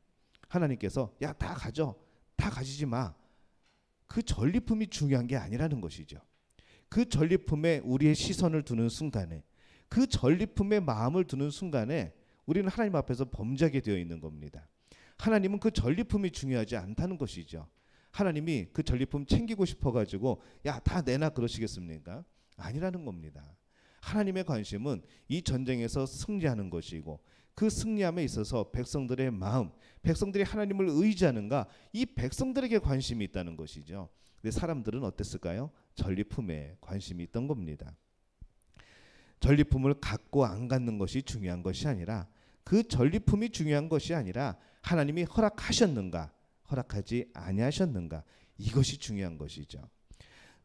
하나님께서 야, 다 가져, 다 가지지 마. 그 전리품이 중요한 게 아니라는 것이죠. 그 전리품에 우리의 시선을 두는 순간에, 그 전리품에 마음을 두는 순간에 우리는 하나님 앞에서 범죄하게 되어 있는 겁니다. 하나님은 그 전리품이 중요하지 않다는 것이죠. 하나님이 그 전리품 챙기고 싶어가지고 야, 다 내놔 그러시겠습니까? 아니라는 겁니다. 하나님의 관심은 이 전쟁에서 승리하는 것이고 그 승리함에 있어서 백성들의 마음, 백성들이 하나님을 의지하는가, 이 백성들에게 관심이 있다는 것이죠. 근데 사람들은 어땠을까요? 전리품에 관심이 있던 겁니다. 전리품을 갖고 안 갖는 것이 중요한 것이 아니라 그 전리품이 중요한 것이 아니라 하나님이 허락하셨는가 허락하지 아니하셨는가 이것이 중요한 것이죠.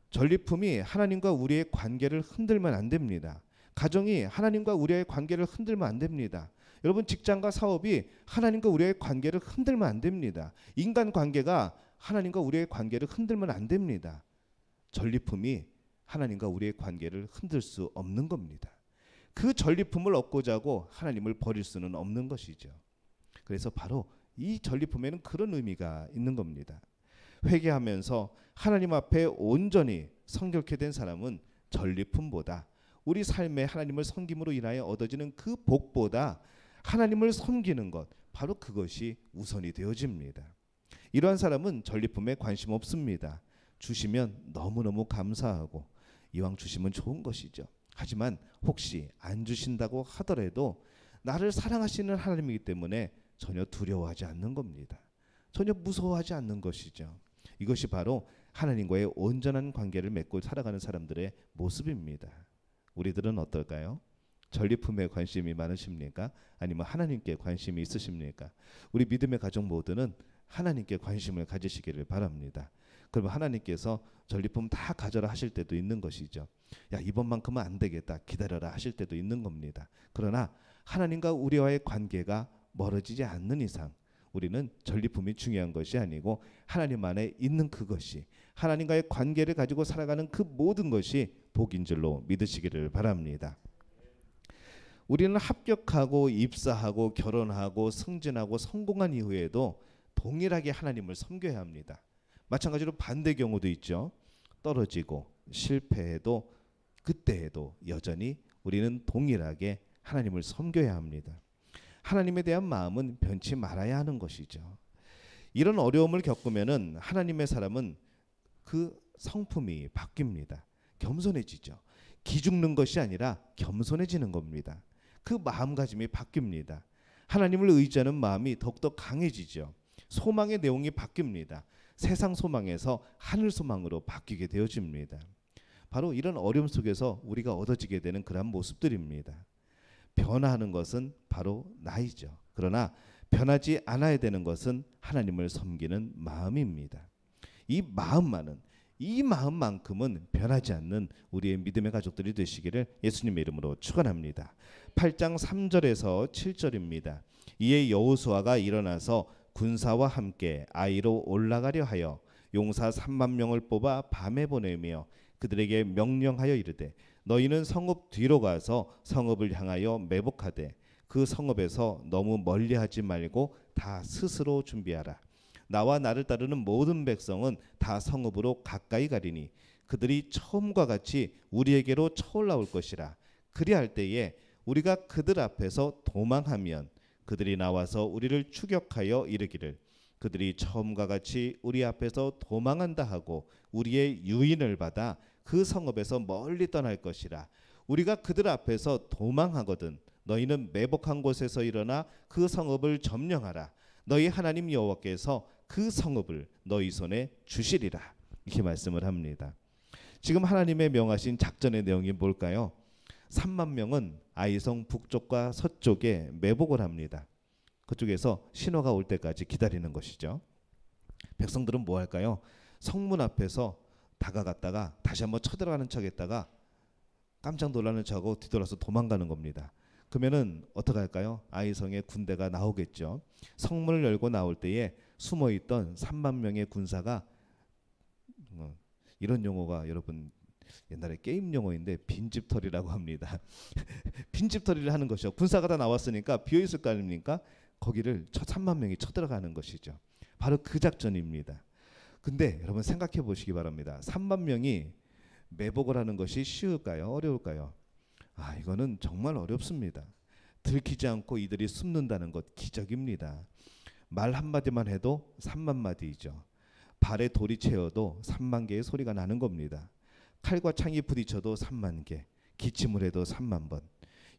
전리품이 하나님과 우리의 관계를 흔들면 안 됩니다. 가정이 하나님과 우리의 관계를 흔들면 안 됩니다. 여러분 직장과 사업이 하나님과 우리의 관계를 흔들면 안 됩니다. 인간관계가 하나님과 우리의 관계를 흔들면 안 됩니다. 전리품이 하나님과 우리의 관계를 흔들 수 없는 겁니다. 그 전리품을 얻고자 하고 하나님을 버릴 수는 없는 것이죠. 그래서 바로 이 전리품에는 그런 의미가 있는 겁니다. 회개하면서 하나님 앞에 온전히 성결케 된 사람은 전리품보다 우리 삶에 하나님을 섬김으로 인하여 얻어지는 그 복보다 하나님을 섬기는 것, 바로 그것이 우선이 되어집니다. 이러한 사람은 전리품에 관심 없습니다. 주시면 너무너무 감사하고 이왕 주시면 좋은 것이죠. 하지만 혹시 안 주신다고 하더라도 나를 사랑하시는 하나님이기 때문에 전혀 두려워하지 않는 겁니다. 전혀 무서워하지 않는 것이죠. 이것이 바로 하나님과의 온전한 관계를 맺고 살아가는 사람들의 모습입니다. 우리들은 어떨까요? 전리품에 관심이 많으십니까? 아니면 하나님께 관심이 있으십니까? 우리 믿음의 가족 모두는 하나님께 관심을 가지시기를 바랍니다. 그러면 하나님께서 전리품 다 가져라 하실 때도 있는 것이죠. 야, 이번만큼은 안 되겠다, 기다려라 하실 때도 있는 겁니다. 그러나 하나님과 우리와의 관계가 멀어지지 않는 이상 우리는 전리품이 중요한 것이 아니고 하나님 안에 있는 그것이, 하나님과의 관계를 가지고 살아가는 그 모든 것이 복인 줄로 믿으시기를 바랍니다. 우리는 합격하고 입사하고 결혼하고 승진하고 성공한 이후에도 동일하게 하나님을 섬겨야 합니다. 마찬가지로 반대 경우도 있죠. 떨어지고 실패해도 그때에도 여전히 우리는 동일하게 하나님을 섬겨야 합니다. 하나님에 대한 마음은 변치 말아야 하는 것이죠. 이런 어려움을 겪으면은 하나님의 사람은 그 성품이 바뀝니다. 겸손해지죠. 기죽는 것이 아니라 겸손해지는 겁니다. 그 마음가짐이 바뀝니다. 하나님을 의지하는 마음이 더욱더 강해지죠. 소망의 내용이 바뀝니다. 세상 소망에서 하늘 소망으로 바뀌게 되어집니다. 바로 이런 어려움 속에서 우리가 얻어지게 되는 그런 모습들입니다. 변화하는 것은 바로 나이죠. 그러나 변하지 않아야 되는 것은 하나님을 섬기는 마음입니다. 이 마음만큼은 변하지 않는 우리의 믿음의 가족들이 되시기를 예수님의 이름으로 축원합니다. 8장 3절에서 7절입니다. 이에 여호수아가 일어나서 군사와 함께 아이로 올라가려 하여 용사 3만 명을 뽑아 밤에 보내며 그들에게 명령하여 이르되 너희는 성읍 뒤로 가서 성읍을 향하여 매복하되 그 성읍에서 너무 멀리하지 말고 다 스스로 준비하라. 나와 나를 따르는 모든 백성은 다 성읍으로 가까이 가리니 그들이 처음과 같이 우리에게로 쳐올라올 것이라. 그리할 때에 우리가 그들 앞에서 도망하면 그들이 나와서 우리를 추격하여 이르기를 그들이 처음과 같이 우리 앞에서 도망한다 하고 우리의 유인을 받아 그 성읍에서 멀리 떠날 것이라. 우리가 그들 앞에서 도망하거든 너희는 매복한 곳에서 일어나 그 성읍을 점령하라. 너희 하나님 여호와께서 그 성읍을 너희 손에 주시리라. 이렇게 말씀을 합니다. 지금 하나님의 명하신 작전의 내용이 뭘까요? 3만 명은 아이성 북쪽과 서쪽에 매복을 합니다. 그쪽에서 신호가 올 때까지 기다리는 것이죠. 백성들은 뭐 할까요? 성문 앞에서 다가갔다가 다시 한번 쳐들어가는 척했다가 깜짝 놀라는 척하고 뒤돌아서 도망가는 겁니다. 그러면은 어떻게 할까요? 아이성의 군대가 나오겠죠. 성문을 열고 나올 때에 숨어있던 3만 명의 군사가 이런 용어가 여러분 옛날에 게임 용어인데 빈집털이라고 합니다. 빈집털이를 하는 것이죠. 군사가 다 나왔으니까 비어있을 거 아닙니까? 거기를 3만 명이 쳐들어가는 것이죠. 바로 그 작전입니다. 근데 여러분 생각해 보시기 바랍니다. 3만 명이 매복을 하는 것이 쉬울까요? 어려울까요? 이거는 정말 어렵습니다. 들키지 않고 이들이 숨는다는 것 기적입니다. 말 한마디만 해도 3만 마디이죠. 발에 돌이 채워도 3만 개의 소리가 나는 겁니다. 칼과 창이 부딪혀도 3만 개, 기침을 해도 3만 번.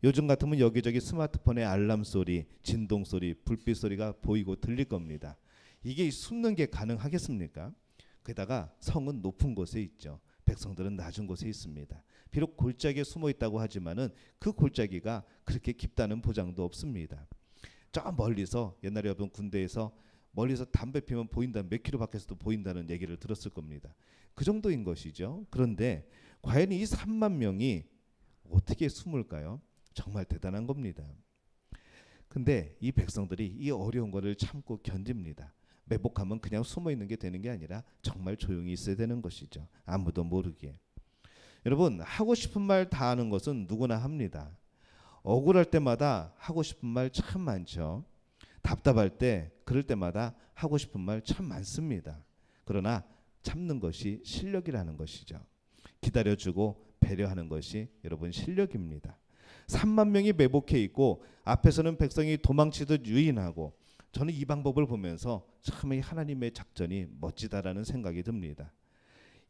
요즘 같으면 여기저기 스마트폰의 알람 소리, 진동 소리, 불빛 소리가 보이고 들릴 겁니다. 이게 숨는 게 가능하겠습니까? 게다가 성은 높은 곳에 있죠. 백성들은 낮은 곳에 있습니다. 비록 골짜기에 숨어 있다고 하지만은 그 골짜기가 그렇게 깊다는 보장도 없습니다. 저 멀리서 옛날에 여러분 군대에서 멀리서 담배 피면 보인다, 몇 킬로 밖에서도 보인다는 얘기를 들었을 겁니다. 그 정도인 것이죠. 그런데 과연 이 3만 명이 어떻게 숨을까요? 정말 대단한 겁니다. 근데 이 백성들이 이 어려운 것을 참고 견딥니다. 매복하면 그냥 숨어 있는 게 되는 게 아니라 정말 조용히 있어야 되는 것이죠. 아무도 모르게. 여러분 하고 싶은 말 다 하는 것은 누구나 합니다. 억울할 때마다 하고 싶은 말 참 많죠. 답답할 때 그럴 때마다 하고 싶은 말 참 많습니다. 그러나 참는 것이 실력이라는 것이죠. 기다려주고 배려하는 것이 여러분 실력입니다. 3만 명이 매복해 있고 앞에서는 백성이 도망치듯 유인하고 저는 이 방법을 보면서 참 이 하나님의 작전이 멋지다라는 생각이 듭니다.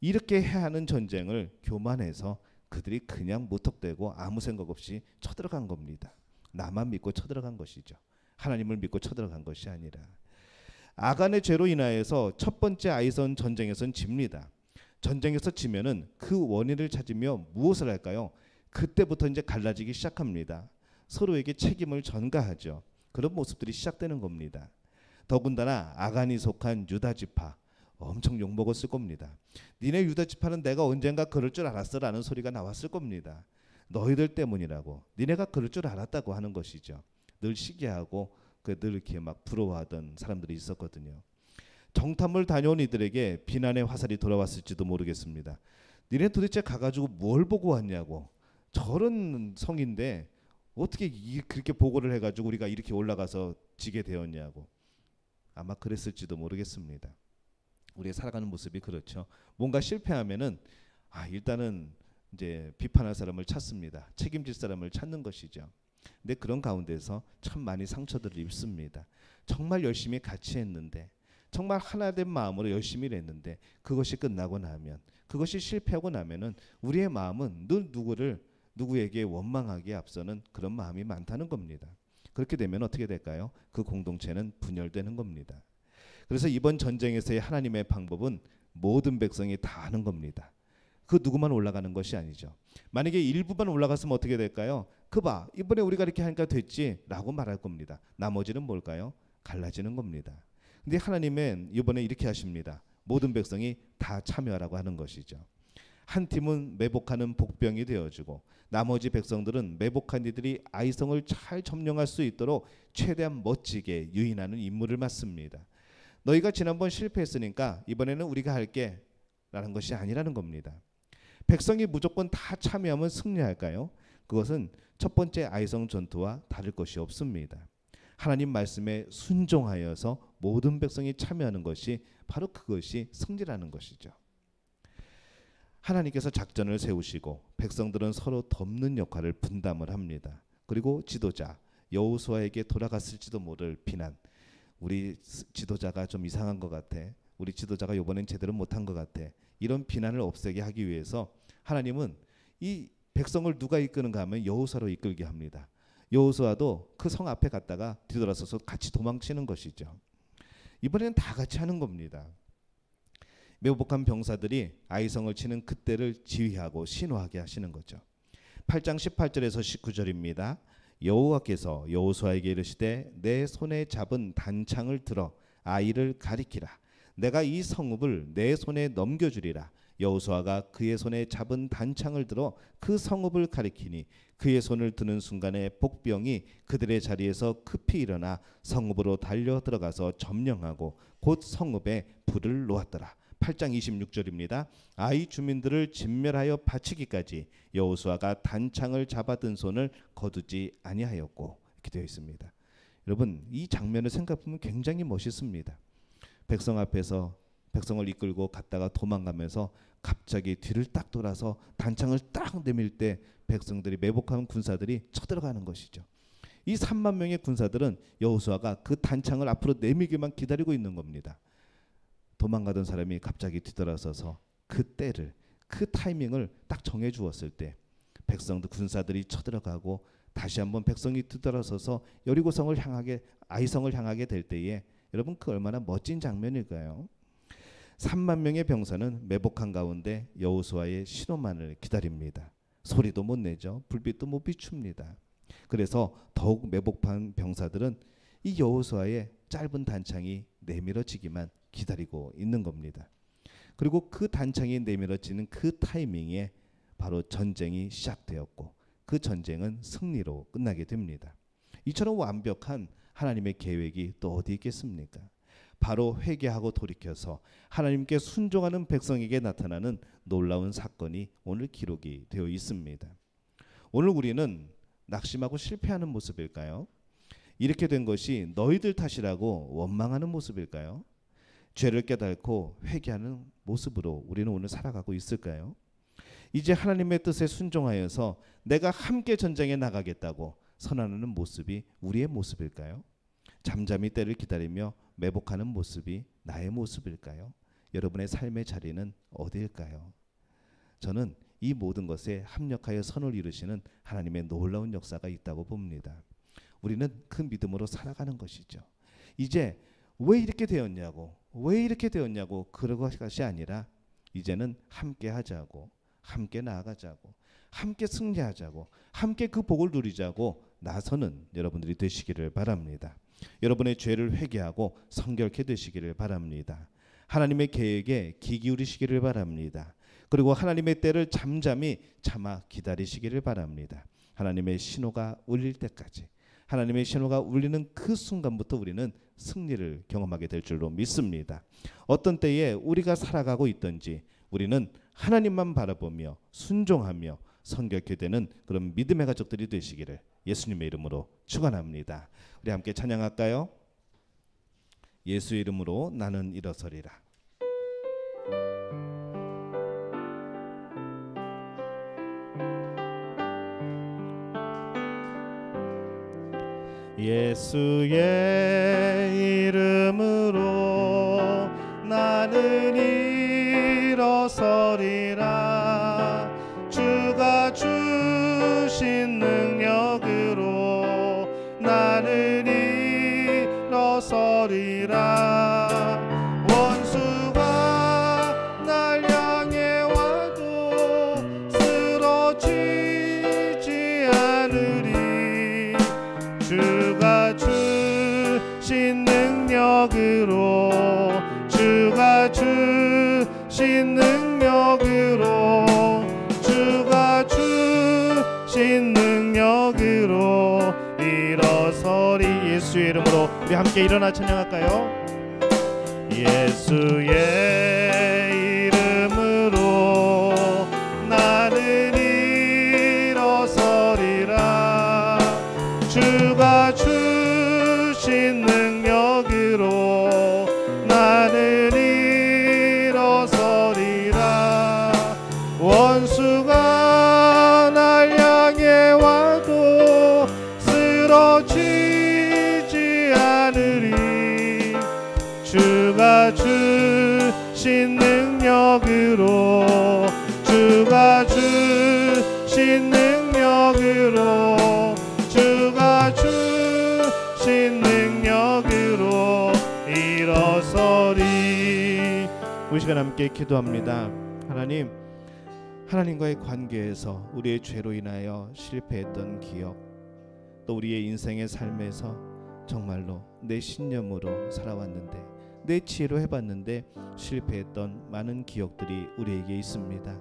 이렇게 해야 하는 전쟁을 교만해서 그들이 그냥 무턱대고 아무 생각 없이 쳐들어간 겁니다. 나만 믿고 쳐들어간 것이죠. 하나님을 믿고 쳐들어간 것이 아니라. 아간의 죄로 인하여서 첫 번째 아이성 전쟁에서는 집니다. 전쟁에서 지면은 그 원인을 찾으며 무엇을 할까요? 그때부터 이제 갈라지기 시작합니다. 서로에게 책임을 전가하죠. 그런 모습들이 시작되는 겁니다. 더군다나 아간이 속한 유다 지파 엄청 욕먹었을 겁니다. 니네 유다 지파는 내가 언젠가 그럴 줄 알았어라는 소리가 나왔을 겁니다. 너희들 때문이라고, 니네가 그럴 줄 알았다고 하는 것이죠. 늘 시기하고 늘 이렇게 막 부러워하던 사람들이 있었거든요. 정탐을 다녀온 이들에게 비난의 화살이 돌아왔을지도 모르겠습니다. 니네 도대체 가가지고 뭘 보고 왔냐고. 저런 성인데 어떻게 그렇게 보고를 해가지고 우리가 이렇게 올라가서 지게 되었냐고. 아마 그랬을지도 모르겠습니다. 우리의 살아가는 모습이 그렇죠. 뭔가 실패하면은 일단은 이제 비판할 사람을 찾습니다. 책임질 사람을 찾는 것이죠. 근데 그런 가운데서 참 많이 상처들을 입습니다. 정말 열심히 같이 했는데, 정말 하나된 마음으로 열심히 했는데 그것이 끝나고 나면, 그것이 실패하고 나면은 우리의 마음은 늘 누구에게 원망하기에 앞서는 그런 마음이 많다는 겁니다. 그렇게 되면 어떻게 될까요? 그 공동체는 분열되는 겁니다. 그래서 이번 전쟁에서의 하나님의 방법은 모든 백성이 다 하는 겁니다. 그 누구만 올라가는 것이 아니죠. 만약에 일부만 올라갔으면 어떻게 될까요? 봐, 이번에 우리가 이렇게 하니까 됐지 라고 말할 겁니다. 나머지는 뭘까요? 갈라지는 겁니다. 근데 하나님은 이번에 이렇게 하십니다. 모든 백성이 다 참여하라고 하는 것이죠. 한 팀은 매복하는 복병이 되어주고 나머지 백성들은 매복한 이들이 아이성을 잘 점령할 수 있도록 최대한 멋지게 유인하는 임무를 맡습니다. 너희가 지난번 실패했으니까 이번에는 우리가 할게 라는 것이 아니라는 겁니다. 백성이 무조건 다 참여하면 승리할까요? 그것은 첫 번째 아이성 전투와 다를 것이 없습니다. 하나님 말씀에 순종하여서 모든 백성이 참여하는 것이 바로 그것이 승리라는 것이죠. 하나님께서 작전을 세우시고 백성들은 서로 덮는 역할을 분담을 합니다. 그리고 지도자 여호수아에게 돌아갔을지도 모를 비난. 우리 지도자가 좀 이상한 것 같아. 우리 지도자가 이번엔 제대로 못한 것 같아. 이런 비난을 없애게 하기 위해서 하나님은 이 백성을 누가 이끄는가 하면 여호수아로 이끌게 합니다. 여호수아도 그 성 앞에 갔다가 뒤돌아서서 같이 도망치는 것이죠. 이번에는 다 같이 하는 겁니다. 매복한 병사들이 아이성을 치는 그때를 지휘하고 신호하게 하시는 거죠. 8장 18절에서 19절입니다. 여호와께서 여호수아에게 이르시되 내 손에 잡은 단창을 들어 아이를 가리키라. 내가 이 성읍을 내 손에 넘겨주리라. 여호수아가 그의 손에 잡은 단창을 들어 그 성읍을 가리키니 그의 손을 드는 순간에 복병이 그들의 자리에서 급히 일어나 성읍으로 달려 들어가서 점령하고 곧 성읍에 불을 놓았더라. 8장 26절입니다. 아이 주민들을 진멸하여 바치기까지 여호수아가 단창을 잡아든 손을 거두지 아니하였고, 이렇게 되어 있습니다. 여러분, 이 장면을 생각해보면 굉장히 멋있습니다. 백성 앞에서 백성을 이끌고 갔다가 도망가면서 갑자기 뒤를 딱 돌아서 단창을 딱 내밀 때 백성들이, 매복한 군사들이 쳐들어가는 것이죠. 이 3만 명의 군사들은 여호수아가 그 단창을 앞으로 내밀기만 기다리고 있는 겁니다. 도망가던 사람이 갑자기 뒤돌아서서 그 때를, 그 타이밍을 딱 정해 주었을 때 백성들, 군사들이 쳐들어가고 다시 한번 백성이 뒤돌아서서 여리고성을 향하게, 아이성을 향하게 될 때에 여러분, 그 얼마나 멋진 장면일까요? 3만 명의 병사는 매복한 가운데 여호수아의 신호만을 기다립니다. 소리도 못 내죠. 불빛도 못 비춥니다. 그래서 더욱 매복한 병사들은 이 여호수아의 짧은 단창이 내밀어지기만 기다리고 있는 겁니다. 그리고 그 단창이 내밀어지는 그 타이밍에 바로 전쟁이 시작되었고 그 전쟁은 승리로 끝나게 됩니다. 이처럼 완벽한 하나님의 계획이 또 어디 있겠습니까? 바로 회개하고 돌이켜서 하나님께 순종하는 백성에게 나타나는 놀라운 사건이 오늘 기록이 되어 있습니다. 오늘 우리는 낙심하고 실패하는 모습일까요? 이렇게 된 것이 너희들 탓이라고 원망하는 모습일까요? 죄를 깨닫고 회개하는 모습으로 우리는 오늘 살아가고 있을까요? 이제 하나님의 뜻에 순종하여서 내가 함께 전쟁에 나가겠다고 선언하는 모습이 우리의 모습일까요? 잠잠히 때를 기다리며 매복하는 모습이 나의 모습일까요? 여러분의 삶의 자리는 어디일까요? 저는 이 모든 것에 합력하여 선을 이루시는 하나님의 놀라운 역사가 있다고 봅니다. 우리는 그 믿음으로 살아가는 것이죠. 이제 왜 이렇게 되었냐고 그런 것이 아니라 이제는 함께 하자고, 함께 나아가자고, 함께 승리하자고, 함께 그 복을 누리자고 나서는 여러분들이 되시기를 바랍니다. 여러분의 죄를 회개하고 성결케 되시기를 바랍니다. 하나님의 계획에 귀 기울이시기를 바랍니다. 그리고 하나님의 때를 잠잠히 참아 기다리시기를 바랍니다. 하나님의 신호가 울릴 때까지, 하나님의 신호가 울리는 그 순간부터 우리는 승리를 경험하게 될 줄로 믿습니다. 어떤 때에 우리가 살아가고 있든지 우리는 하나님만 바라보며 순종하며 성결케 되는 그런 믿음의 가족들이 되시기를 예수님의 이름으로 축원합니다. 우리 함께 찬양할까요? 예수의 이름으로 나는 일어서리라. 예수의 이름으로 나는 일어서리라. 주가 주신 능력으로 나는 일어서리라. 원수가 날 향해 와도 쓰러지지 않으리. 주가 주신 능력으로, 주가 주신 능력으로, 주가 주신 능력으로 일어서리. 예수의 이름으로 우리 함께 일어나 찬양할까요? 예수의 이름으로 나는 일어서리라. 주가 주신 능력으로 나는 일어서리라. 원수가 날 향해 와도 쓰러지지 않으리. 주가 주신 여러분 시간 함께 기도합니다. 하나님, 하나님과의 관계에서 우리의 죄로 인하여 실패했던 기억, 또 우리의 인생의 삶에서 정말로 내 신념으로 살아왔는데, 내 지혜로 해봤는데 실패했던 많은 기억들이 우리에게 있습니다.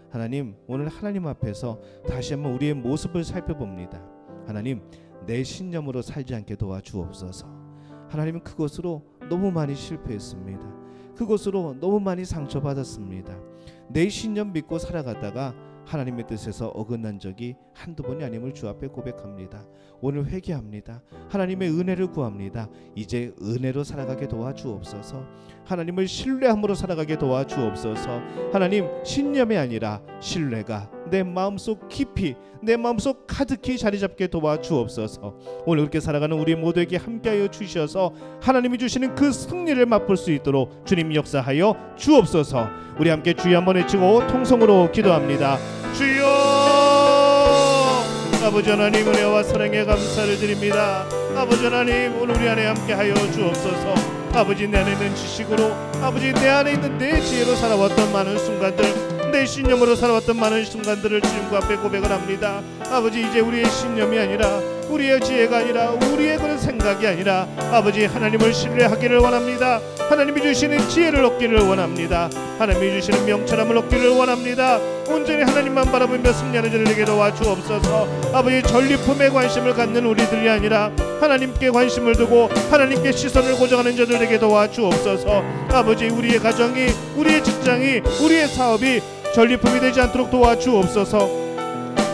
하나님, 오늘 하나님 앞에서 다시 한번 우리의 모습을 살펴봅니다. 하나님, 내 신념으로 살지 않게 도와주옵소서. 하나님, 그것으로 너무 많이 실패했습니다. 그것으로 너무 많이 상처받았습니다. 내 신념 믿고 살아가다가 하나님의 뜻에서 어긋난 적이 한두 번이 아님을 주 앞에 고백합니다. 오늘 회개합니다. 하나님의 은혜를 구합니다. 이제 은혜로 살아가게 도와주옵소서. 하나님을 신뢰함으로 살아가게 도와주옵소서. 하나님, 신념이 아니라 신뢰가 내 마음속 깊이, 내 마음속 가득히 자리 잡게 도와주옵소서. 오늘 그렇게 살아가는 우리 모두에게 함께하여 주셔서 하나님이 주시는 그 승리를 맛볼 수 있도록 주님 역사하여 주옵소서. 우리 함께 주여 한번 외치고 통성으로 기도합니다. 주여, 아버지 하나님, 은혜와 사랑에 감사를 드립니다. 아버지 하나님, 오늘 우리 안에 함께하여 주옵소서. 아버지, 내 안에 있는 지식으로, 아버지 내 안에 있는 내 지혜로 살아왔던 많은 순간들, 내 신념으로 살아왔던 많은 순간들을 주님과 앞에 고백을 합니다. 아버지, 이제 우리의 신념이 아니라, 우리의 지혜가 아니라, 우리의 그런 생각이 아니라 아버지 하나님을 신뢰하기를 원합니다. 하나님이 주시는 지혜를 얻기를 원합니다. 하나님이 주시는 명철함을 얻기를 원합니다. 온전히 하나님만 바라보며 승리하는 저들에게 도와주옵소서. 아버지, 전리품에 관심을 갖는 우리들이 아니라 하나님께 관심을 두고 하나님께 시선을 고정하는 저들에게 도와주옵소서. 아버지, 우리의 가정이, 우리의 직장이, 우리의 사업이 전리품이 되지 않도록 도와주옵소서.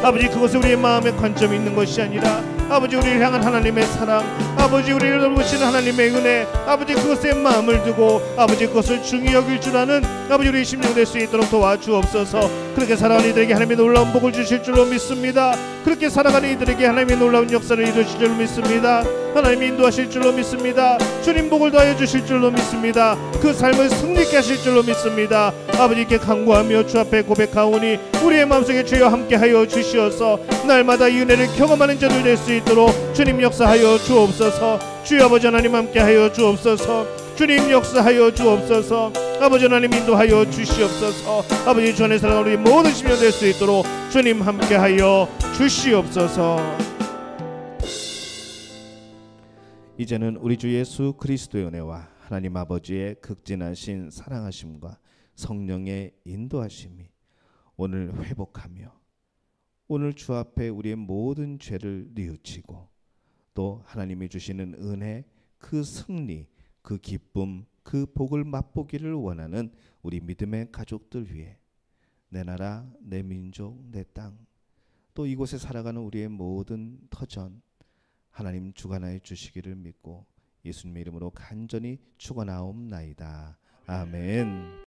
아버지, 그것이 우리의 마음의 관점이 있는 것이 아니라 아버지 우리를 향한 하나님의 사랑, 아버지 우리를 돌보시는 하나님의 은혜, 아버지 그것에 마음을 두고 아버지 그것을 중히 여길 줄 아는 아버지 우리의 심령 될 수 있도록 도와주옵소서. 그렇게 살아가는 이들에게 하나님의 놀라운 복을 주실 줄로 믿습니다. 그렇게 살아가는 이들에게 하나님의 놀라운 역사를 이루실 줄로 믿습니다. 하나님이 인도하실 줄로 믿습니다. 주님 복을 더하여 주실 줄로 믿습니다. 그 삶을 승리케 하실 줄로 믿습니다. 아버지께 간구하며 주 앞에 고백하오니 우리의 마음속에 주여 함께하여 주시어서 날마다 이 은혜를 경험하는 자들 될 수 있도록 주님 역사하여 주옵소서. 주여 아버지 하나님 함께하여 주옵소서. 주님 역사하여 주옵소서. 아버지 하나님 인도하여 주시옵소서. 아버지 주 안에 살아가는 우리 모든 심령 될 수 있도록 주님 함께하여 주시옵소서. 이제는 우리 주 예수 그리스도의 은혜와 하나님 아버지의 극진하신 사랑하심과 성령의 인도하심이 오늘 회복하며 오늘 주 앞에 우리의 모든 죄를 뉘우치고 또 하나님이 주시는 은혜, 그 승리, 그 기쁨, 그 복을 맛보기를 원하는 우리 믿음의 가족들 위해 내 나라, 내 민족, 내 땅, 또 이곳에 살아가는 우리의 모든 터전 하나님 주관하여 주시기를 믿고 예수님의 이름으로 간절히 축원하옵나이다. 아멘.